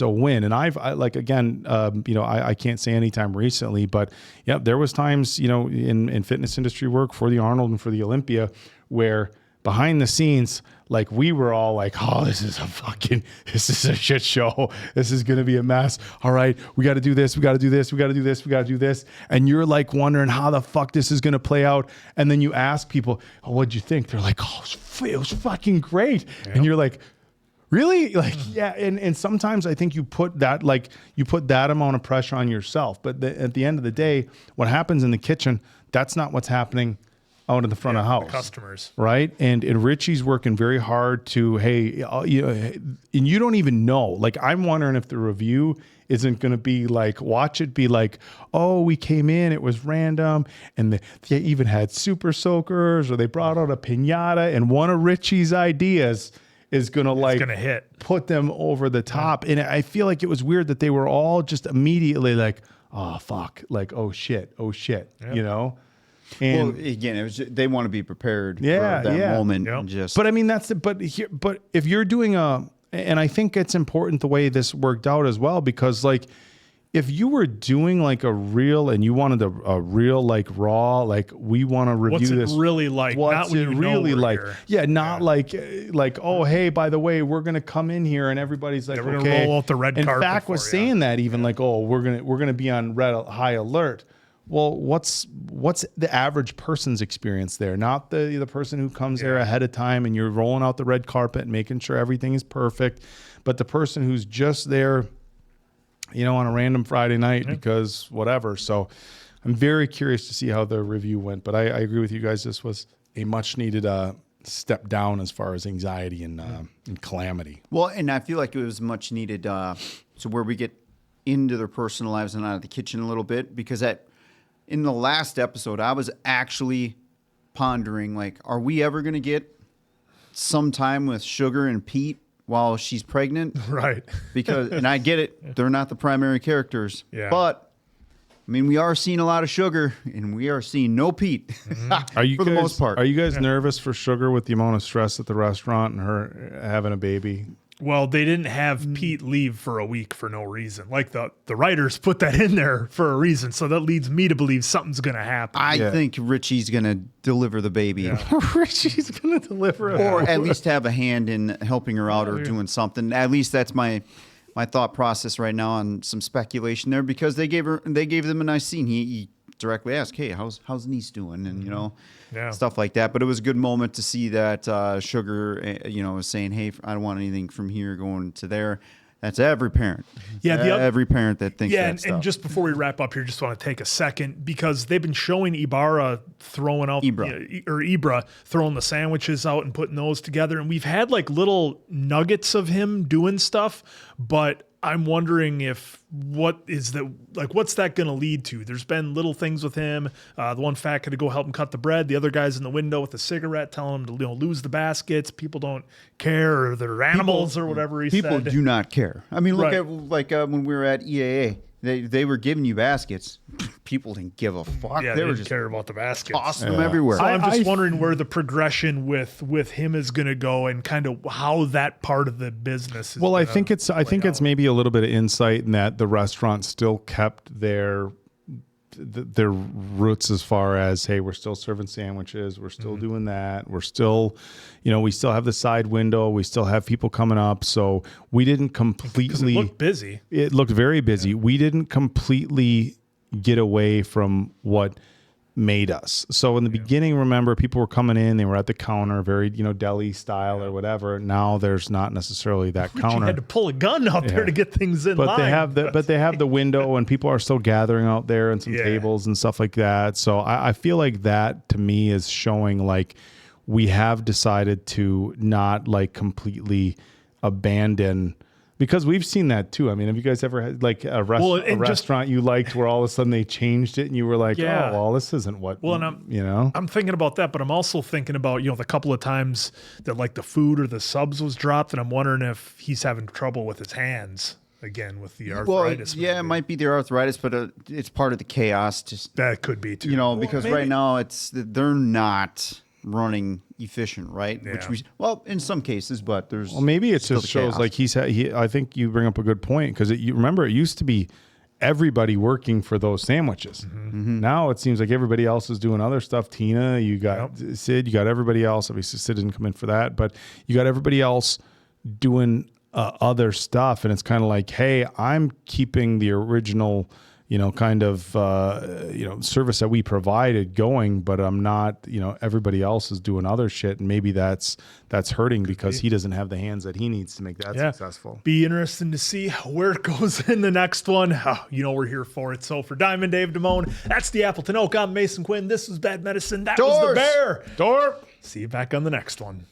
a win. And I can't say any time recently, but yeah, there was times, in fitness industry work for the Arnold and for the Olympia where behind the scenes, like we were all like, oh, this is a shit show. This is going to be a mess. All right, we got to do this. We got to do this. We got to do this. We got to do this. And you're like wondering how the fuck this is going to play out. And then you ask people, oh, what'd you think? They're like, oh, it was fucking great. Yep. And you're like, really? Like, yeah. And sometimes I think you put that amount of pressure on yourself. But at the end of the day, what happens in the kitchen, that's not what's happening out in the front of house. The customers. Right? And Richie's working very hard to, and you don't even know. Like, I'm wondering if the review isn't going to be like, watch it be like, oh, we came in, it was random, and they even had super soakers, or they brought out a piñata, and one of Richie's ideas is going to hit, put them over the top. And I feel like it was weird that they were all just immediately like, oh, fuck, like, oh shit, Yep. And well, again, it was they want to be prepared for that moment. Yep. And just, but I mean, but if you're doing and I think it's important the way this worked out as well, because like, if you were doing like a reel and you wanted a real like raw, like we want to review this. What's it really like? What's it really like? Yeah, not like, oh, hey, by the way, we're gonna come in here and everybody's like, we're okay. gonna roll out the red carpet. In fact, was saying that even like, oh, we're gonna be on high alert. Well, what's the average person's experience there? Not the person who comes there ahead of time and you're rolling out the red carpet and making sure everything is perfect, but the person who's just there, on a random Friday night because whatever. So I'm very curious to see how the review went, but I agree with you guys. This was a much needed step down as far as anxiety and calamity. Well, and I feel like it was much needed. So where we get into their personal lives and out of the kitchen a little bit, because in the last episode, I was actually pondering, like, are we ever going to get some time with Sugar and Pete while she's pregnant? Right. Because, and I get it, they're not the primary characters. Yeah. But, I mean, we are seeing a lot of Sugar, and we are seeing no Pete For the most part. Are you guys nervous for Sugar with the amount of stress at the restaurant and her having a baby? Well, they didn't have Pete leave for a week for no reason. Like the writers put that in there for a reason. So that leads me to believe something's going to happen. I think Richie's going to deliver the baby. Yeah. Richie's going to deliver it. Or at least have a hand in helping her out or doing something. At least that's my thought process right now on some speculation there, because they gave them a nice scene. He directly asked, hey, how's niece doing? And, stuff like that. But it was a good moment to see that Sugar, was saying, hey, I don't want anything from here going to there. That's every parent. Yeah, every parent that thinks that stuff. And just before we wrap up here, just want to take a second, because they've been showing Ibarra throwing out Ibra throwing the sandwiches out and putting those together, and we've had like little nuggets of him doing stuff, but I'm wondering what's that going to lead to? There's been little things with him. The one fat kid to go help him cut the bread. The other guy's in the window with a cigarette telling him to lose the baskets. People don't care, or they're animals or whatever he said. People do not care. I mean, look at when we were at EAA. They were giving you baskets. People didn't give a fuck. Yeah, they were just just care about the baskets. Tossing them everywhere. So I'm just wondering where the progression with him is going to go, and kind of how that part of the business is. Well, I think it's maybe a little bit of insight in that the restaurant still kept their roots as far as, hey, we're still serving sandwiches, we're still doing that, we're still, we still have the side window, we still have people coming up, so we didn't completely. It looked busy. It looked very busy. We didn't completely get away from what made us. So in the beginning, remember, people were coming in, they were at the counter, very, deli style or whatever. Now there's not necessarily that counter. You had to pull a gun out there to get things in line. They have the window, and people are still gathering out there and some tables and stuff like that. So I feel like that to me is showing like we have decided to not like completely abandon. Because we've seen that too. I mean, have you guys ever had like a restaurant you liked where all of a sudden they changed it and you were like, oh, well, this isn't what, I'm thinking about that, but I'm also thinking about, the couple of times that like the food or the subs was dropped, and I'm wondering if he's having trouble with his hands again with the arthritis. Well, it might be the arthritis, but it's part of the chaos. Just that could be too. Because right now they're not running efficient, right? Yeah. Which in some cases, but there's maybe it just shows like I think you bring up a good point, because you remember it used to be everybody working for those sandwiches. Mm-hmm. Now it seems like everybody else is doing other stuff. Tina, you got Sid, you got everybody else. Obviously Sid didn't come in for that, but you got everybody else doing other stuff, and it's kind of like, hey, I'm keeping the original kind of, service that we provided going, but I'm not, everybody else is doing other shit. And maybe that's hurting because he doesn't have the hands that he needs to make that successful. Be interesting to see where it goes in the next one. We're here for it. So for Diamond Dave Damone, that's the Appleton Oak. I'm Mason Quinn. This was Bad Medicine. That was the Bear. Dorp. See you back on the next one.